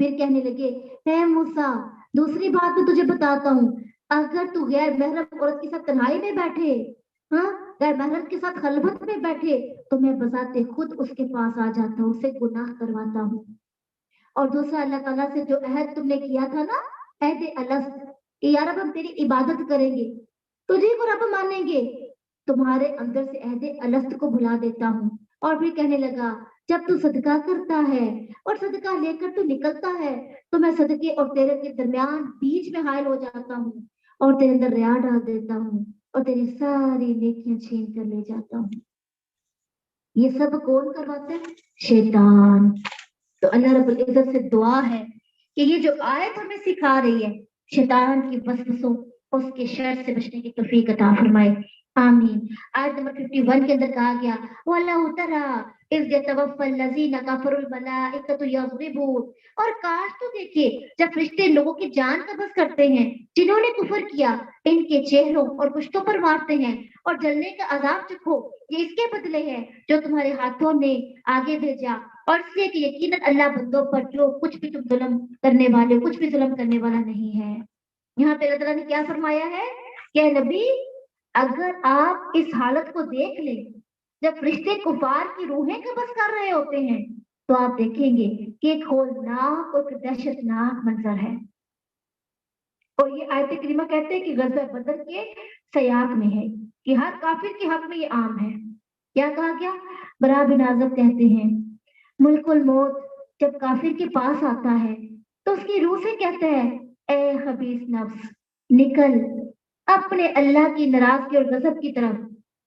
پھر کہنے لگے اے موسیٰ دوسری بات میں تجھے بتاتا ہوں، اگر تو غیر محرم عورت کے ساتھ تنہائی میں بیٹھے، ہاں غیر محرم کے ساتھ خلوت میں بیٹھے تو میں بذات خود اس کے پاس آ جاتا ہوں، اسے گناہ کرواتا ہوں۔ اور دوسرا اللہ تعالیٰ سے جو عہد تم نے کیا تھا نا، عہد الست کہ یا رب ہم تیری عبادت کریں گے، تجھے کو رب مانیں گے، تمہارے اندر سے عہد الست کو بھلا دیتا ہوں۔ اور پھر کہنے لگا جب تو صدقہ کرتا ہے اور صدقہ لے کر تو نکلتا ہے تو میں صدقے اور تیرے کے درمیان بیچ میں حائل ہو جاتا ہوں اور تیرے اندر ریا ڈال دیتا ہوں اور تیری ساری نیکیاں چھین کر لے جاتا ہوں۔ یہ سب کون کرواتا ہے؟ شیطان۔ تو اللہ رب العزت سے دعا ہے کہ یہ جو آیت ہمیں سکھا رہی ہے شیطان کی وسوسوں اس کے شر سے بچنے کی توفیق عطا فرمائے، آمین۔ آیت نمبر 51 کے اندر کہا گیا وَلَوْ تَرَىٰ إِذْ يَتَوَفَّى الَّذِينَ كَفَرُوا الْمَلَائِكَةُ يَضْرِبُونَ، اور کاش تو دیکھے جب فرشتے لوگوں کی جان قبض کرتے ہیں جنہوں نے کفر کیا، ان کے چہروں اور پشتوں پر مارتے ہیں اور جلنے کا عذاب چکھو، یہ اس کے بدلے ہے جو تمہارے ہاتھوں نے آگے بھیجا، اور اس لیے کہ یقیناً اللہ بندوں پر جو کچھ بھی تم ظلم کرنے والے کچھ بھی ظلم کرنے والا نہیں ہے۔ یہاں پہ اللہ تعالیٰ نے کیا فرمایا ہے کہ اے نبی اگر آپ اس حالت کو دیکھ لیں جب فرشتے کفار کی روحیں قبض کر رہے ہوتے ہیں تو آپ دیکھیں گے کہ ایک ہولناک اور دہشت ناک منظر ہے۔ اور یہ آیت کریمہ کہتے ہیں کہ غزوہ بدر کے سیاق میں ہے کہ ہر کافر کے حق میں یہ عام ہے۔ کیا کہا گیا؟ برا بن عازب کہتے ہیں ملک الموت جب کافر کے پاس آتا ہے تو اس کی روح سے کہتا ہے اے خبیث نفس نکل اپنے اللہ کی ناراضگی اور غضب کی طرف،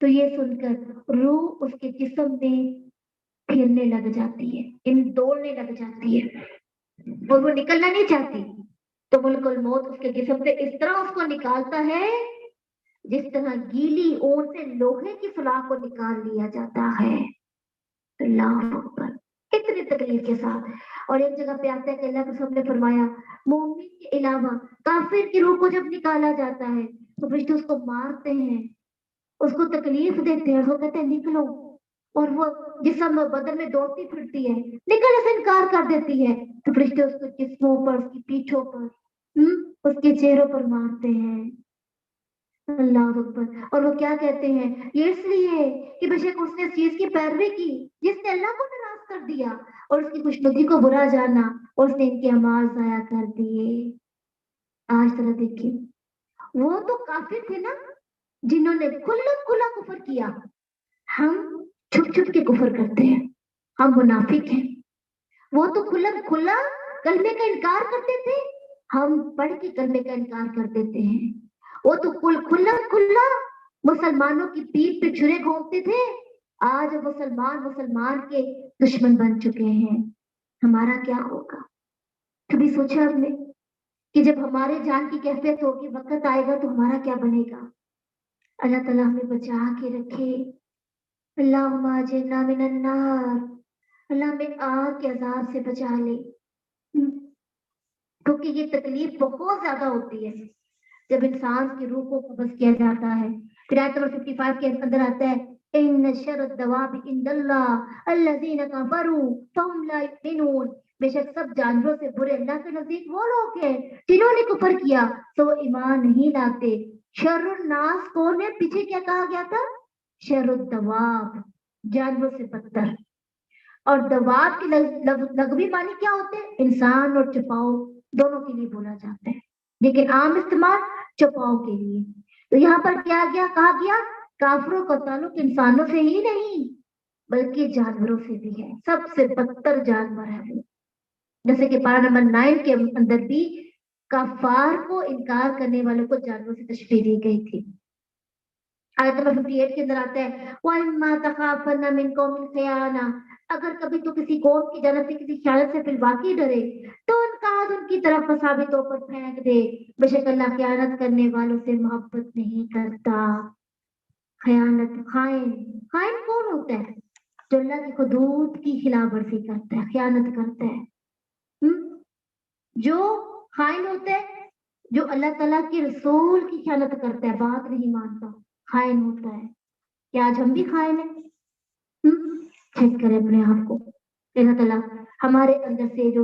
تو یہ سن کر روح اس کے جسم میں پھرنے لگ جاتی ہے، دوڑنے لگ جاتی ہے اور وہ نکلنا نہیں چاہتی، تو ملک الموت اس کے جسم سے اس طرح اس کو نکالتا ہے جس طرح گیلی اون سے لوہے کی سلاخ کو نکال لیا جاتا ہے۔ اللہ اکبر، اتنی تکلیف کے ساتھ۔ اور ایک جگہ پہ آتا ہے کہ اللہ کے رسول نے فرمایا مومن کے علاوہ کافر کی روح کو جب نکالا جاتا ہے تو فرشتے اس کو مارتے ہیں، اس کو تکلیف دیتے ہیں، وہ کہتے ہیں نکلو، اور وہ جسم بدن میں دوڑتی پھرتی ہے، نکلنے سے انکار کر دیتی ہے تو فرشتے اس کو جسموں پر اس کی پیٹھوں پر اس کے چہروں پر مارتے ہیں۔ اللہ اکبر۔ اور وہ کیا کہتے ہیں یہ اس لیے کہ بے شک اس نے اس چیز کی پیروی کی جس نے اللہ کو ناراض کر دیا اور اس کی خوشنودی کو برا جانا اور اس نے ان کے اعمال ضائع کر دیے۔ آج طرح دیکھیے وہ تو کافر تھے نا جنہوں نے کھلا کفر کیا، ہم چھپ چھپ کے کفر کرتے ہیں، ہم منافق ہیں۔ وہ تو کھلا کلمے کا انکار کرتے تھے، ہم پڑھ کے کلمے کا انکار کر دیتے ہیں۔ وہ تو کھلا مسلمانوں کی پیٹھ پہ چھرے گھونپتے تھے، آج مسلمان کے دشمن بن چکے ہیں۔ ہمارا کیا ہوگا؟ کبھی سوچا ہم نے کہ جب ہمارے جان کی کیفیت ہوگی، وقت آئے گا تو ہمارا کیا بنے گا؟ اللہ تعالیٰ ہمیں بچا کے رکھے۔ اللہم اجرنا من النار، اللہ ہمیں آگ کے عذاب سے بچا لے، کیونکہ یہ تکلیف بہت زیادہ ہوتی ہے جب انسان کی روح کو قبض کیا جاتا ہے۔ پھر آیت نمبر 55 کے اندر آتا ہے ان شر الدواب عند اللہ الذین کفروا فهم لا یؤمنون، بے شک سب جانوروں سے برے اللہ کے نزدیک وہ لوگ ہیں جنہوں نے کفر کیا تو وہ ایمان نہیں لاتے۔ شر الناس کون ہے؟ پیچھے کیا کہا گیا تھا؟ شر الدواب، جانوروں سے بدتر۔ اور دواب کے لغوی معنی کیا ہوتے ہیں؟ انسان اور چپاؤ دونوں کے لیے بولا جاتا ہے، لیکن عام استعمال چپاؤ کے لیے۔ تو یہاں پر کیا کہا گیا کافروں کا تعلق انسانوں سے ہی نہیں بلکہ جانوروں سے بھی ہے، سب سے بدتر جانور ہے وہ۔ جیسے کہ پارہ نمبر 9 کے اندر بھی کفار کو انکار کرنے والوں کو جانوروں سے تشبیہ دی گئی تھی۔ آیت نمبر 58 کے اندر آتا ہے وَإِمَّا تَخَافَنَّ مِن قَوْمٍ خِيَانَةً، اگر کبھی تو کسی قوم کی جانب سے کسی خیانت سے بالواقعی ڈرے تو ان کا ہاتھ ان کی طرف مساوی طور پر پھینک دے، بے شک اللہ خیانت کرنے والوں سے محبت نہیں کرتا۔ خیانت، خائن کون ہوتا ہے؟ جو اللہ کی حدود کی خلاف ورزی کرتا ہے، خیانت کرتا ہے۔ جو خائن ہوتا ہے جو اللہ تعالیٰ کے رسول کی خیانت کرتا ہے، بات نہیں مانتا، خائن ہوتا ہے۔ کیا آج ہم بھی خائن ہیں؟ چیک کریں اپنے آپ کو۔ اللہ تعالیٰ ہمارے اندر سے جو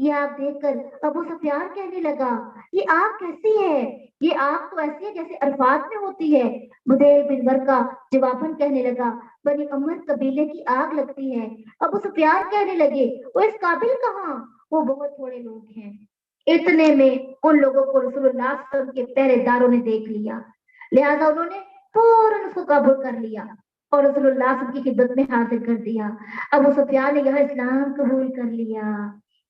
یہ آگ دیکھ کر ابو سفیان کہنے لگا یہ آگ کیسی ہے؟ یہ آگ تو ایسی ہے جیسے عرفات میں ہوتی ہے۔ بدیل بن ورقہ جواباً کہنے لگا بنی عمر قبیلے کی آگ لگتی ہے۔ ابو سفیان کہنے لگے وہ اس قابل کہاں؟ وہ بہت تھوڑے لوگ ہیں۔ اتنے میں ان لوگوں کو رسول اللہ صلی اللہ علیہ وسلم کے پہرے داروں نے دیکھ لیا، لہذا انہوں نے فوراً اس کو قبول کر لیا اور رسول اللہ صلی اللہ علیہ وسلم کی خدمت میں حاضر کر دیا۔ ابو سفیان نے یہاں اسلام قبول کر لیا۔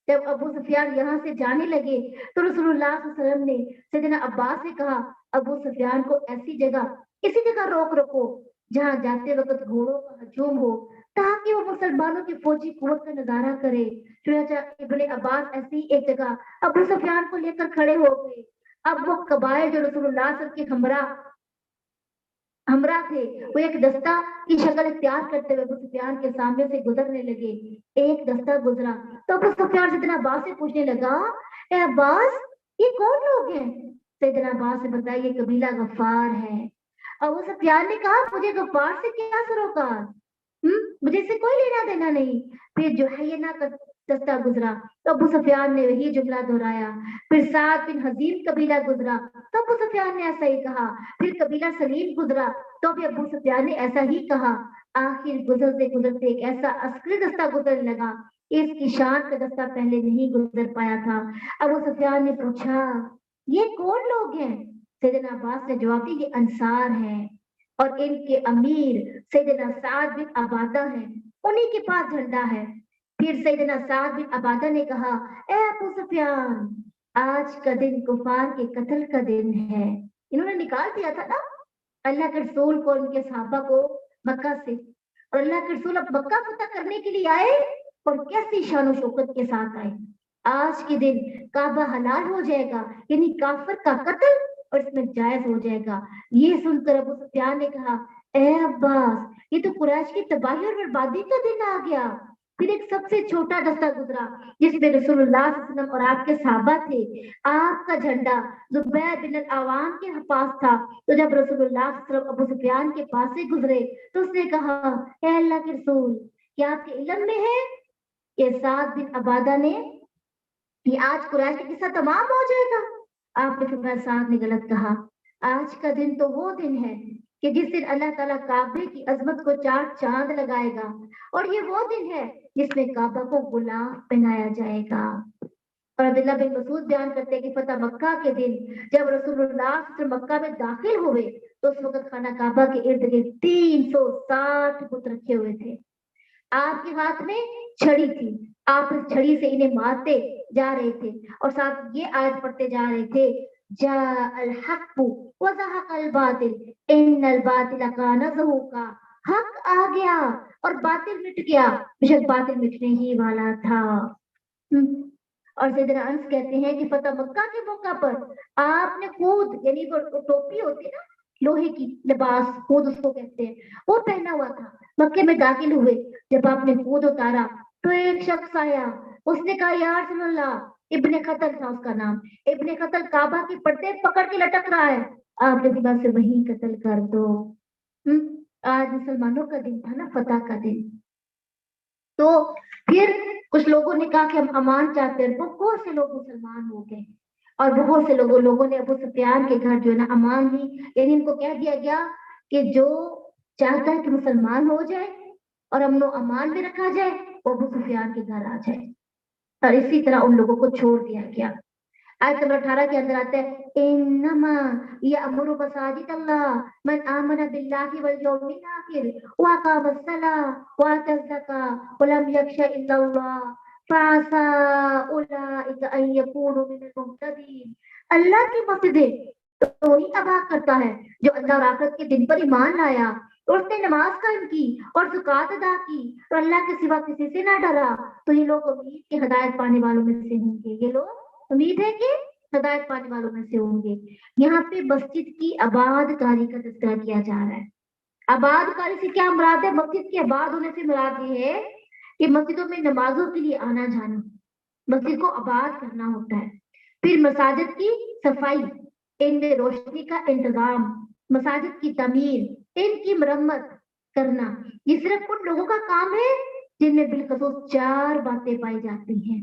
جب ابو سفیان یہاں سے جانے لگے تو رسول اللہ صلی اللہ علیہ وسلم نے سیدنا عباس سے کہا ابو سفیان کو اسی جگہ روک رکھو جہاں جاتے وقت گھوڑوں کا ہجوم ہو تاکہ وہ مسلمانوں کی فوجی قوت کا نظارہ کرے۔ چنانچہ ابن عباس ایسی ہی ایک جگہ ابو سفیان کو لے کر کھڑے ہو گئے۔ اب وہ قبائل جو رسول اللہ صلی اللہ علیہ وسلم کے ہمراہ تھے وہ ایک دستہ کی شکل اختیار کرتے ہوئے ابو سفیان کے سامنے سے گزرنے لگے۔ ایک دستہ گزرا تو ابو سفیان سیدنا عباس سے پوچھنے لگا اے عباس یہ کون لوگ ہیں؟ سیدنا عباس نے بتایا یہ قبیلہ غفار ہے۔ ابو سفیان نے کہا مجھے غفار سے کیا سروکار، مجھے سے کوئی لینا دینا نہیں۔ پھر جو ہے یہ نہ دستہ گزرا تو ابو سفیان نے وہی جملہ دہرایا۔ پھر سعد بن حزیم قبیلہ گزرا تو ابو سفیان نے ایسا ہی کہا۔ پھر قبیلہ سلیم گزرا تو بھی ابو سفیان نے ایسا ہی کہا۔ آخر گزرتے گزرتے ایک ایسا عسکری دستہ گزرنے لگا اس کی شان کا دستہ پہلے نہیں گزر پایا تھا۔ ابو سفیان نے پوچھا یہ کون لوگ ہیں؟ سیدنا عباس نے جواب دیا یہ انصار ہیں اور ان کے امیر سیدنا سعد بن عبادہ ہیں، انہی کے پاس جھنڈا ہے۔ پھر سیدنا سعد بن عبادہ نے کہا اے ابو سفیان آج کا دن کفار کے قتل کا دن ہے۔ انہوں نے نکال دیا تھا نا اللہ کے رسول کو ان کے صحابہ کو مکہ سے، اور اللہ کے رسول اب مکہ فتح کرنے کے لیے آئے اور کیسی شان و شوکت کے ساتھ آئے۔ آج کے دن کعبہ حلال ہو جائے گا یعنی کافر کا قتل اور اس میں جائز ہو جائے گا۔ یہ سن کر ابو سفیان نے کہا اے عباس یہ تو قریش کی تباہی اور بربادی کا دن آ گیا۔ پھر ایک سب سے چھوٹا دستہ گزرا جس میں رسول اللہ صلی اللہ علیہ وسلم اور آپ کے صحابہ تھے۔ آپ کا جھنڈا زبیر بن العوام کے پاس تھا۔ تو جب رسول اللہ صلی اللہ علیہ وسلم ابو سفیان کے پاس سے گزرے تو اس نے کہا اے اللہ کے رسول کیا آپ کے علم میں ہے کہ سعد بن عبادہ نے یہ آج قریش کا قصہ تمام ہو جائے گا؟ آپ نے فرمایا سعد نے غلط کہا، آج کا دن تو وہ دن ہے کہ جس دن اللہ تعالیٰ کعبے کی عظمت کو 4 چاند لگائے گا، اور یہ وہ دن ہے جس میں کعبہ کو غلاف پہنایا جائے گا۔ اور عبداللہ بن مسعود بیان کرتے ہیں کہ فتح مکہ کے دن جب رسول اللہ صلی اللہ علیہ وسلم مکہ میں داخل ہوئے تو اس وقت خانہ کعبہ کے ارد گرد 360 بت رکھے ہوئے تھے۔ آپ کے ہاتھ میں چھڑی تھی، آپ اس چھڑی سے انہیں مارتے جا رہے تھے اور ساتھ یہ آیت پڑھتے جا رہے تھے جاء الحق وزهق الباطل ان الباطل کان زهوقا، حق آ گیا اور باطل مٹ گیا، بے شک باطل مٹنے ہی والا تھا۔ اور سیدنا انس کہتے ہیں کہ فتح مکہ کے موقع پر آپ نے خود یعنی وہ ٹوپی ہوتی ہے نا لوہے کی لباس خود اس کو کہتے ہیں وہ پہنا ہوا تھا۔ مکے میں داخل ہوئے جب آپ نے خود اتارا تو ایک شخص آیا، اس نے کہا یا رسول اللہ، ابن قتل تھا اس کا نام، ابن قتل کعبہ کی پردے پکڑ کے لٹک رہا ہے، آپ نے کہا سے وہی قتل کر دو۔ آج مسلمانوں کا دن تھا نا فتح کا دن، تو پھر کچھ لوگوں نے کہا کہ ہم امان چاہتے ہیں، بہت سے لوگ مسلمان ہو گئے اور بہت سے لوگوں نے ابو سفیان کے گھر جو ہے نا امان دی، یعنی ان کو کہہ دیا گیا کہ جو چاہتا ہے کہ مسلمان ہو جائے اور امن و امان میں رکھا جائے وہ ابو سفیان کے گھر آ جائے، اور اسی طرح ان لوگوں کو چھوڑ دیا گیا۔ آیت نمبر 18 کے اندر آتا ہے انما یامر مساجد اللہ من آمن باللہ والیوم الاخر واقام الصلاۃ وآتى الزکاۃ ولم یخش الا اللہ فعسى اولئک ان یکونوا من المهتدین۔ اللہ کی مسجدیں تو وہی آباد کرتا ہے جو اللہ اور آخرت کے دن پر ایمان لایا اور اس نے نماز قائم کی اور زکوٰۃ ادا کی اور اللہ کے سوا کسی سے نہ ڈرا، تو یہ لوگ امید کے ہدایت پانے والوں میں سے ہوں گے، یہ لوگ امید ہے کہ ہدایت پانے والوں میں سے ہوں گے۔ یہاں پہ مسجد کی آباد کاری کا تذکرہ کیا جا رہا ہے۔ آباد کاری سے کیا مراد ہے؟ مسجد کے آباد ہونے سے مراد یہ ہے کہ مسجدوں میں نمازوں کے لیے آنا جانا، مسجد کو آباد کرنا ہوتا ہے۔ پھر مساجد کی صفائی، ان میں روشنی کا انتظام، مساجد کی تعمیر، ان کی مرمت کرنا، یہ صرف ان لوگوں کا کام ہے جن میں بالخصوص 4 باتیں پائی جاتی ہیں۔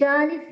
40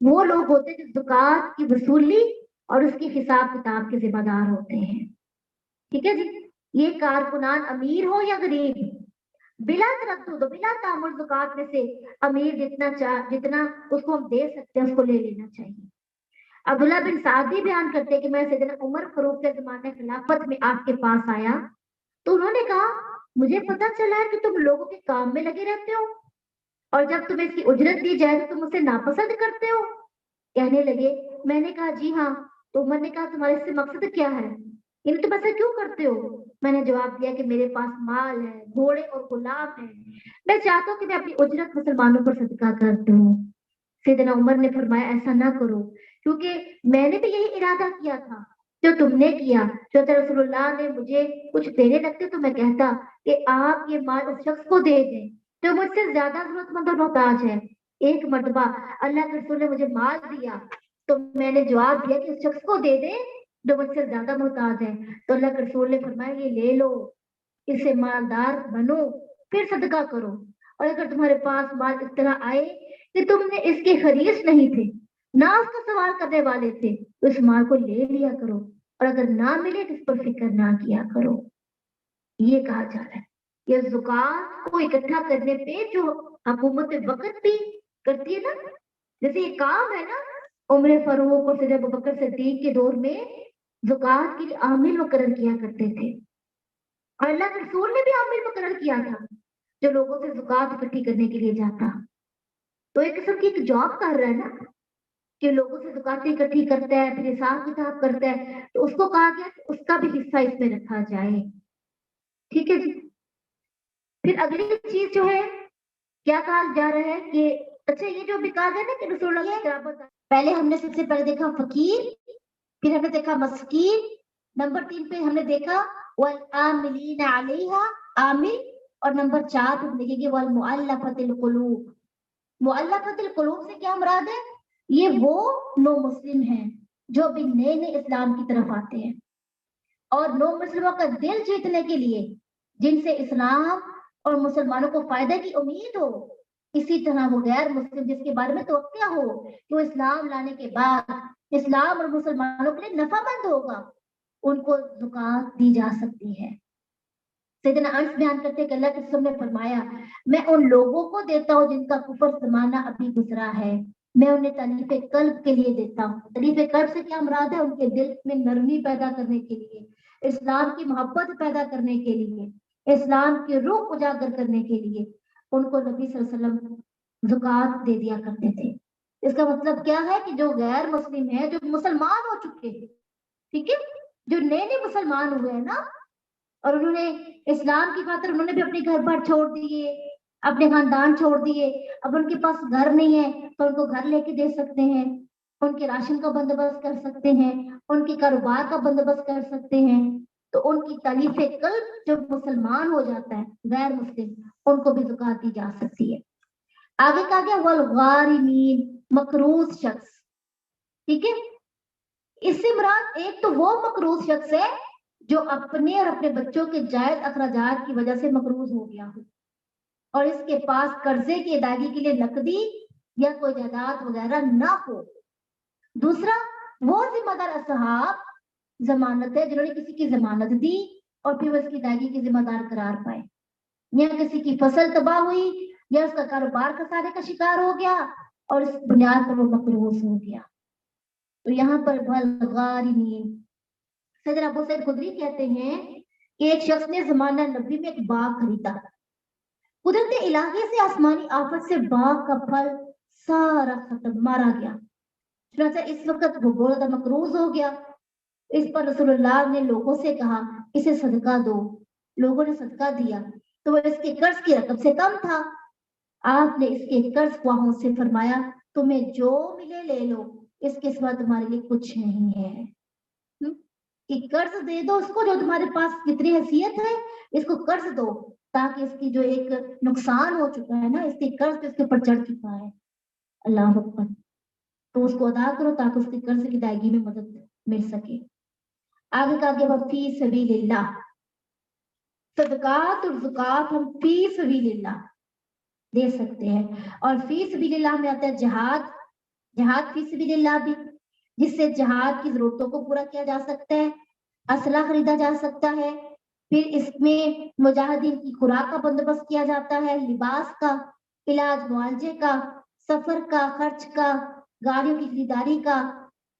وہ لوگ ہوتے ہیں جو زکات کی وصولی اور اس کی حساب کتاب کے ذمہ دار ہوتے ہیں. ٹھیک ہے جی. یہ کارکنان امیر ہو یا غریب, بلا تردد بلا تعمل زکات میں سے امیر جتنا اس کو ہم دے سکتے ہیں اس کو لے لینا چاہیے. عبداللہ بن سعد بھی بیان کرتے ہیں کہ میں سیدنا عمر فاروق کے زمانے خلافت میں آپ کے پاس آیا تو انہوں نے کہا مجھے پتا چلا ہے کہ تم لوگوں کے کام میں لگے رہتے ہو اور جب تمہیں اس کی اجرت دی جائے تو تم اسے ناپسند کرتے ہو. کہنے لگے میں نے کہا جی ہاں. تو عمر نے کہا تمہارے اس سے مقصد کیا ہے, یعنی تم ایسا کیوں کرتے ہو؟ میں نے جواب دیا کہ میرے پاس مال ہے, گھوڑے اور غلام ہیں, میں چاہتا ہوں کہ میں اپنی اجرت مسلمانوں پر صدقہ کر دوں. سیدنا عمر نے فرمایا ایسا نہ کرو کیونکہ میں نے بھی یہی ارادہ کیا تھا جو تم نے کیا. جو رسول اللہ نے مجھے کچھ دینے لگتے تو میں کہتا کہ آپ یہ مال اس شخص کو دے دیں جو مجھ سے زیادہ ضرورت مند اور محتاج ہے. ایک مرتبہ اللہ کے رسول نے مجھے مال دیا تو میں نے جواب دیا کہ اس شخص کو دے دیں جو مجھ سے زیادہ محتاج ہے. تو اللہ کے رسول نے فرمایا یہ لے لو, اس سے مالدار بنو, پھر صدقہ کرو. اور اگر تمہارے پاس مال اس طرح آئے کہ تم نے اس کے خریش نہیں تھے نہ اس کا سوال کرنے والے تھے تو اس مال کو لے لیا کرو, اور اگر نہ ملے تو اس پر فکر نہ کیا کرو. یہ کہا جا رہا ہے یہ زکات کو اکٹھا کرنے پہ جو حکومت وقت بھی کرتی ہے نا, جیسے یہ کام ہے نا عمر فاروق اور سیدنا ابوبکر صدیق کے دور میں زکات کے لیے عامل مقرر کیا کرتے تھے, اور اللہ کے رسول نے بھی عامل مقرر کیا تھا جو لوگوں سے زکات اکٹھی کرنے کے لیے جاتا. تو ایک قسم کی ایک جاب کر رہا ہے نا کہ لوگوں سے زکات اکٹھی کرتا ہے, پھر حساب کتاب کرتا ہے, تو اس کو کہا گیا کہ اس کا بھی حصہ اس میں رکھا جائے. ٹھیک ہے جی. پھر اگلی چیز جو ہے کیا کہا جا رہا ہے کہ اچھا یہ جو بھی کہا گیا نا کہ رسول اللہ کی قرابت, پہلے ہم نے سب سے پہلے دیکھا فقیر, پھر ہم نے دیکھا مسکین, نمبر 3 پہ ہم نے دیکھا والعاملین علیہا عامل, اور نمبر 4 پہ دیکھیں گے والمؤلفۃ القلوب. مؤلفۃ القلوب سے کیا مراد ہے؟ یہ وہ نو مسلم ہیں جو بھی نئے نئے اسلام کی طرف آتے ہیں, اور نو مسلموں کا دل جیتنے کے لیے جن سے اسلام اور مسلمانوں کو فائدہ کی امید ہو, اسی طرح وہ غیر مسلم جس کے بارے میں توقع ہو کہ وہ اسلام لانے کے بعد اسلام اور مسلمانوں کے لیے نفع مند ہوگا, ان کو زکات دی جا سکتی ہے. سیدنا انس بیان کرتے ہیں کہ اللہ کے رسول نے فرمایا میں ان لوگوں کو دیتا ہوں جن کا کفر زمانہ ابھی گزرا ہے, میں انہیں تالیف قلب کے لیے دیتا ہوں. تالیف قلب سے کیا مراد ہے؟ ان کے دل میں نرمی پیدا کرنے کے لیے, اسلام کی محبت پیدا کرنے کے لیے, اسلام کی روح اجاگر کرنے کے لیے ان کو نبی صلی اللہ علیہ وسلم زکات دے دیا کرتے تھے. اس کا مطلب کیا ہے کہ جو غیر مسلم ہے, جو مسلمان ہو چکے ہیں, ٹھیک ہے, جو نئے نئے مسلمان ہوئے ہیں نا, اور انہوں نے اسلام کی خاطر انہوں نے بھی اپنے گھر بار چھوڑ دیے, اپنے خاندان چھوڑ دیے, اب ان کے پاس گھر نہیں ہے تو ان کو گھر لے کے دے سکتے ہیں, ان کے راشن کا بندوبست کر سکتے ہیں, ان کے کاروبار کا بندوبست کر سکتے ہیں, تو ان کی تالیف قلب جو مسلمان ہو جاتا ہے غیر مسلم, ان کو بھی زکات دی جا سکتی ہے. آگے کہا گیا والغارمین, مقروض شخص, ٹھیک ہے. اس سے مراد ایک تو وہ مقروض شخص ہے جو اپنے اور اپنے بچوں کے جائز اخراجات کی وجہ سے مقروض ہو گیا ہو اور اس کے پاس قرضے کی ادائیگی کے لیے نقدی یا کوئی جائیداد وغیرہ نہ ہو. دوسرا وہ ذمہ دار اصحاب ضمانت ہے جنہوں نے کسی کی ضمانت دی اور پھر وہ اس کی ادائیگی کی ذمہ دار قرار پائے, یا کسی کی فصل تباہ ہوئی یا اس کا کاروبار خسارے کا شکار ہو گیا اور اس بنیاد پر وہ مقروض ہو گیا. تو یہاں پر والغارمین, سیدنا ابو سعید خدری کہتے ہیں کہ ایک شخص نے زمانہ نبی میں ایک باغ خریدا, قدرت الہی سے آسمانی آفت سے باغ کا پھل سارا ختم, مارا گیا. چنانچہ اس وقت وہ بہت زیادہ مقروض ہو گیا. اس پر رسول اللہ نے لوگوں سے کہا اسے صدقہ دو. لوگوں نے صدقہ دیا تو وہ اس کے قرض کی رقم سے کم تھا. آپ نے اس کے قرض خواہوں سے فرمایا تمہیں جو ملے لے لو, اس کے سوا تمہارے لیے کچھ نہیں ہے. کہ قرض دے دو اس کو جو تمہارے پاس جتنی حیثیت ہے, اس کو قرض دو تاکہ اس کی جو ایک نقصان ہو چکا ہے نا, اس کے قرض اس کے اوپر چڑھ چکا ہے, اللہ اکبر, تو اس کو ادا کرو تاکہ اس کے قرض کی ادائیگی میں مدد مل سکے. آگے کہا کہ فی سبیل اللہ, صدقات اور زکات ہم فی سبیل اللہ دے سکتے ہیں, اور فی سبیل اللہ میں آتا ہے جہاد, جہاد فی سبیل اللہ بھی، جس سے جہاد کی ضرورتوں کو پورا کیا جا سکتا ہے، اسلحہ خریدا جا سکتا ہے، پھر اس میں مجاہدین کی خوراک کا بندوبست کیا جاتا ہے، لباس کا، علاج معالجے کا، سفر کا خرچ کا، گاڑیوں کی خریداری کا،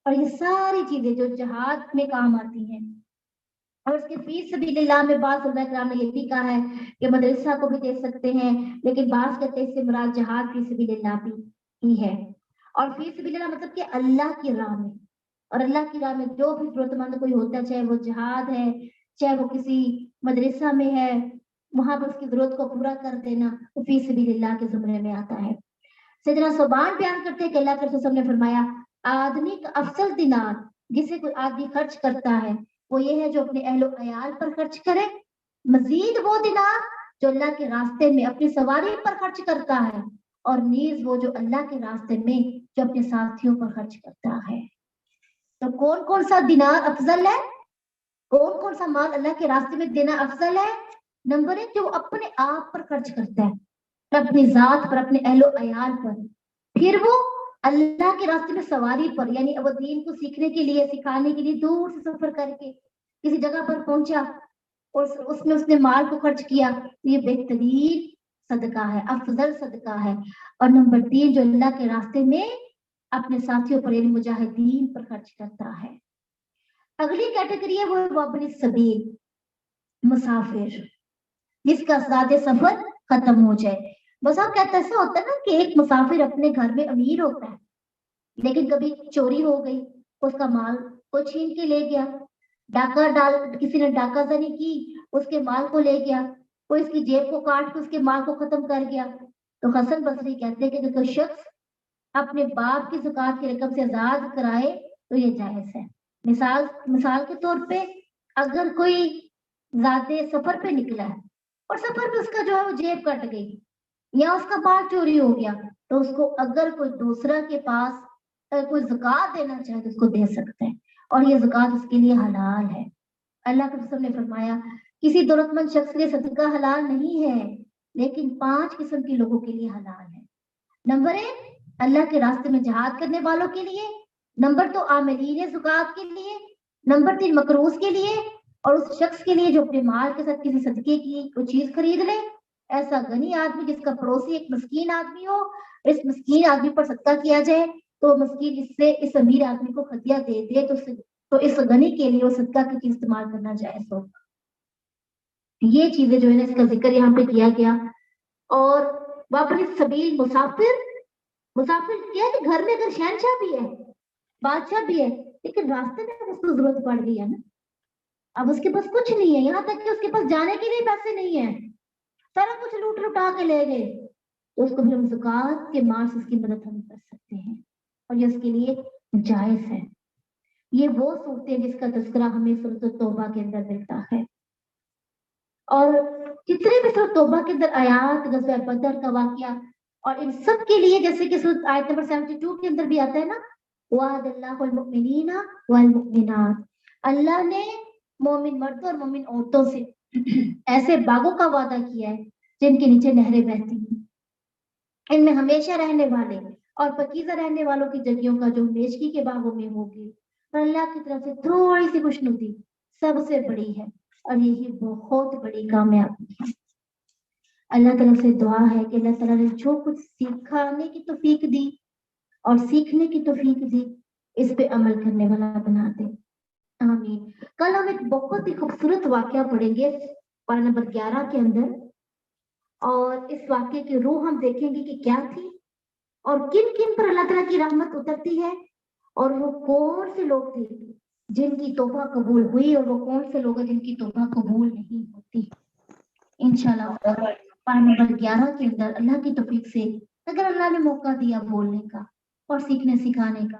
اور یہ ساری چیزیں جو جہاد میں کام آتی ہیں۔ اور اس کے فی سبیل اللہ میں بعض علماء کرام نے یہ بھی کہا ہے کہ مدرسہ کو بھی دے سکتے ہیں، لیکن بعض کہتے ہیں اس سے مراد جہاد فی سبیل اللہ بھی ہی ہے۔ اور فی سبیل اللہ مطلب کہ اللہ کی راہ میں، اور اللہ کی راہ میں جو بھی ضرورت مند کوئی ہوتا ہے، چاہے وہ جہاد ہے، چاہے وہ کسی مدرسہ میں ہے، وہاں پر اس کی ضرورت کو پورا کر دینا، وہ فی سبیل اللہ کے زمرے میں آتا ہے۔ سیدنا صوبان بیان کرتے ہیں کہ اللہ کے رسول نے فرمایا، آدمی کا افضل دینار جسے کوئی آدمی خرچ کرتا ہے وہ یہ ہے جو اپنے اہل و عیال پر خرچ کرے، مزید وہ دینار جو اللہ کے راستے میں اپنی سواری پر خرچ کرتا ہے، اور نیز وہ جو اللہ کے راستے میں جو اپنے ساتھیوں پر خرچ کرتا ہے۔ تو کون کون سا دینار افضل ہے، کون کون سا مال اللہ کے راستے میں دینا افضل ہے؟ نمبر 1 جو وہ اپنے آپ پر خرچ کرتا ہے، اپنی ذات پر، اپنے اہل و عیال پر، پھر وہ اللہ کے راستے میں سواری پر، یعنی وہ دین کو سیکھنے کے لیے، سکھانے کے لیے دور سے سفر کر کے کسی جگہ پر پہنچا اور اس میں اس نے مال کو خرچ کیا، یہ بہترین صدقہ ہے، افضل صدقہ ہے۔ اور نمبر 3 جو اللہ کے راستے میں اپنے ساتھیوں پر یعنی مجاہدین پر خرچ کرتا ہے۔ اگلی کیٹیگری ہے وہ ابن سبیل، مسافر، جس کا ساتھ سفر ختم ہو جائے۔ بس آپ کہتے ایسا ہوتا ہے نا کہ ایک مسافر اپنے گھر میں امیر ہوتا ہے، لیکن کبھی چوری ہو گئی، اس کا مال کوئی چھین کے لے گیا، کسی نے ڈاکہ زنی کی، اس کے مال کو لے گیا، کوئی اس کی جیب کو کاٹ کے اس کے مال کو ختم کر گیا، تو حسن بصری کہتے ہیں کہ کوئی شخص اپنے باپ کی زکات کی رقم سے آزاد کرائے تو یہ جائز ہے۔ مثال کے طور پہ اگر کوئی ذاتے سفر پہ نکلا ہے اور سفر پہ اس کا جو ہے وہ جیب کٹ گئی یا اس کا مال چوری ہو گیا، تو اس کو اگر کوئی دوسرا کے پاس کوئی زکات دینا چاہے تو اس کو دے سکتا ہے، اور یہ زکات اس کے لیے حلال ہے۔ اللہ کے رسول نے فرمایا کسی دولت مند شخص کے لیے صدقہ حلال نہیں ہے، لیکن 5 قسم کے لوگوں کے لیے حلال ہے۔ نمبر 1 اللہ کے راستے میں جہاد کرنے والوں کے لیے، نمبر 2 عاملین زکات کے لیے، نمبر 3 مقروض کے لیے، اور اس شخص کے لیے جو اپنے مال کے ساتھ کسی صدقے کی کوئی چیز خرید لے، ایسا غنی آدمی جس کا پڑوسی ایک مسکین آدمی ہو، اس مسکین آدمی پر صدقہ کیا جائے تو مسکین اس امیر آدمی کو ہدیہ دے دے تو اس غنی کے لیے وہ صدقہ کی چیز استعمال کرنا جائز ہو۔ یہ چیزیں جو ہے نا اس کا ذکر یہاں پہ کیا گیا۔ اور واپس سبیل، مسافر کیا ہے کہ گھر میں اگر شہنشاہ بھی ہے، بادشاہ بھی ہے، لیکن راستے میں اس کو ضرورت پڑ گئی ہے نا، اب اس کے پاس کچھ نہیں ہے، یہاں تک کہ اس کے پاس جانے کے لیے پیسے نہیں ہیں، سارا کچھ لوٹ لٹا کے لے گئے، تو اس کو بھی ہم زکات کے مال سے اس کی مدد ہم کر سکتے ہیں، اور یہ اس کے لیے جائز ہے۔ یہ وہ صورتیں جس کا تذکرہ ہمیں سورۃ التوبہ کے اندر ملتا ہے، اور جتنے بھی سورۃ توبہ کے اندر آیات، غزوہ بدر کا واقعہ، اور ان سب کے لیے جیسے کہ سورۃ آیت نمبر 72 کے اندر بھی آتا ہے نا، وعد اللہ المؤمنین والمؤمنات، اللہ نے مومن مردوں اور مومن عورتوں سے ایسے باغوں کا وعدہ کیا ہے جن کے نیچے نہریں بہتی ہیں، ان میں ہمیشہ رہنے والے اور پاکیزہ رہنے والوں کی جگہوں کا جو میشکی کے باغوں میں ہوگی، اور اللہ کی طرف سے تھوڑی سی خوشنودی سب سے بڑی ہے، اور یہی بہت بڑی کامیابی ہے۔ اللہ تعالیٰ سے دعا ہے کہ اللہ تعالیٰ نے جو کچھ سکھانے کی توفیق دی اور سیکھنے کی توفیق دی، اس پہ عمل کرنے والا بنا دے، آمین۔ کل ہم ایک بہت ہی خوبصورت واقعہ پڑھیں گے پارہ نمبر 11 کے اندر، اور اس واقعے کی روح ہم دیکھیں گے کہ کیا تھی اور کن کن پر اللہ تعالیٰ کی رحمت اترتی ہے، اور وہ کون سے لوگ تھے جن کی توبہ قبول ہوئی اور وہ کون سے لوگ ہیں جن کی توبہ قبول نہیں ہوتی۔ انشاءاللہ پارہ نمبر 11 کے اندر اللہ کی توفیق سے اگر اللہ نے موقع دیا بولنے کا اور سیکھنے سکھانے کا،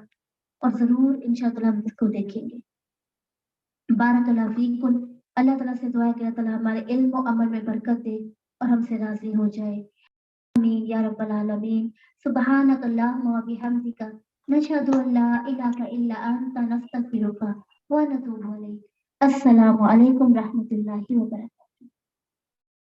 اور ضرور انشاءاللہ ہم اس کو دیکھیں گے۔ بارک اللہ فیکم۔ اللہ تعالیٰ سے دعا ہے کہ اللہ تعالیٰ ہمارے علم و عمل میں برکت دے اور ہم سے راضی ہو جائے، آمین یا رب العالمین۔ سبحانک اللہم و بحمدک، نشہد ان لا الہ الا انت، نستغفرک و نتوب الیک۔ السلام علیکم رحمۃ اللہ وبرکاتہ۔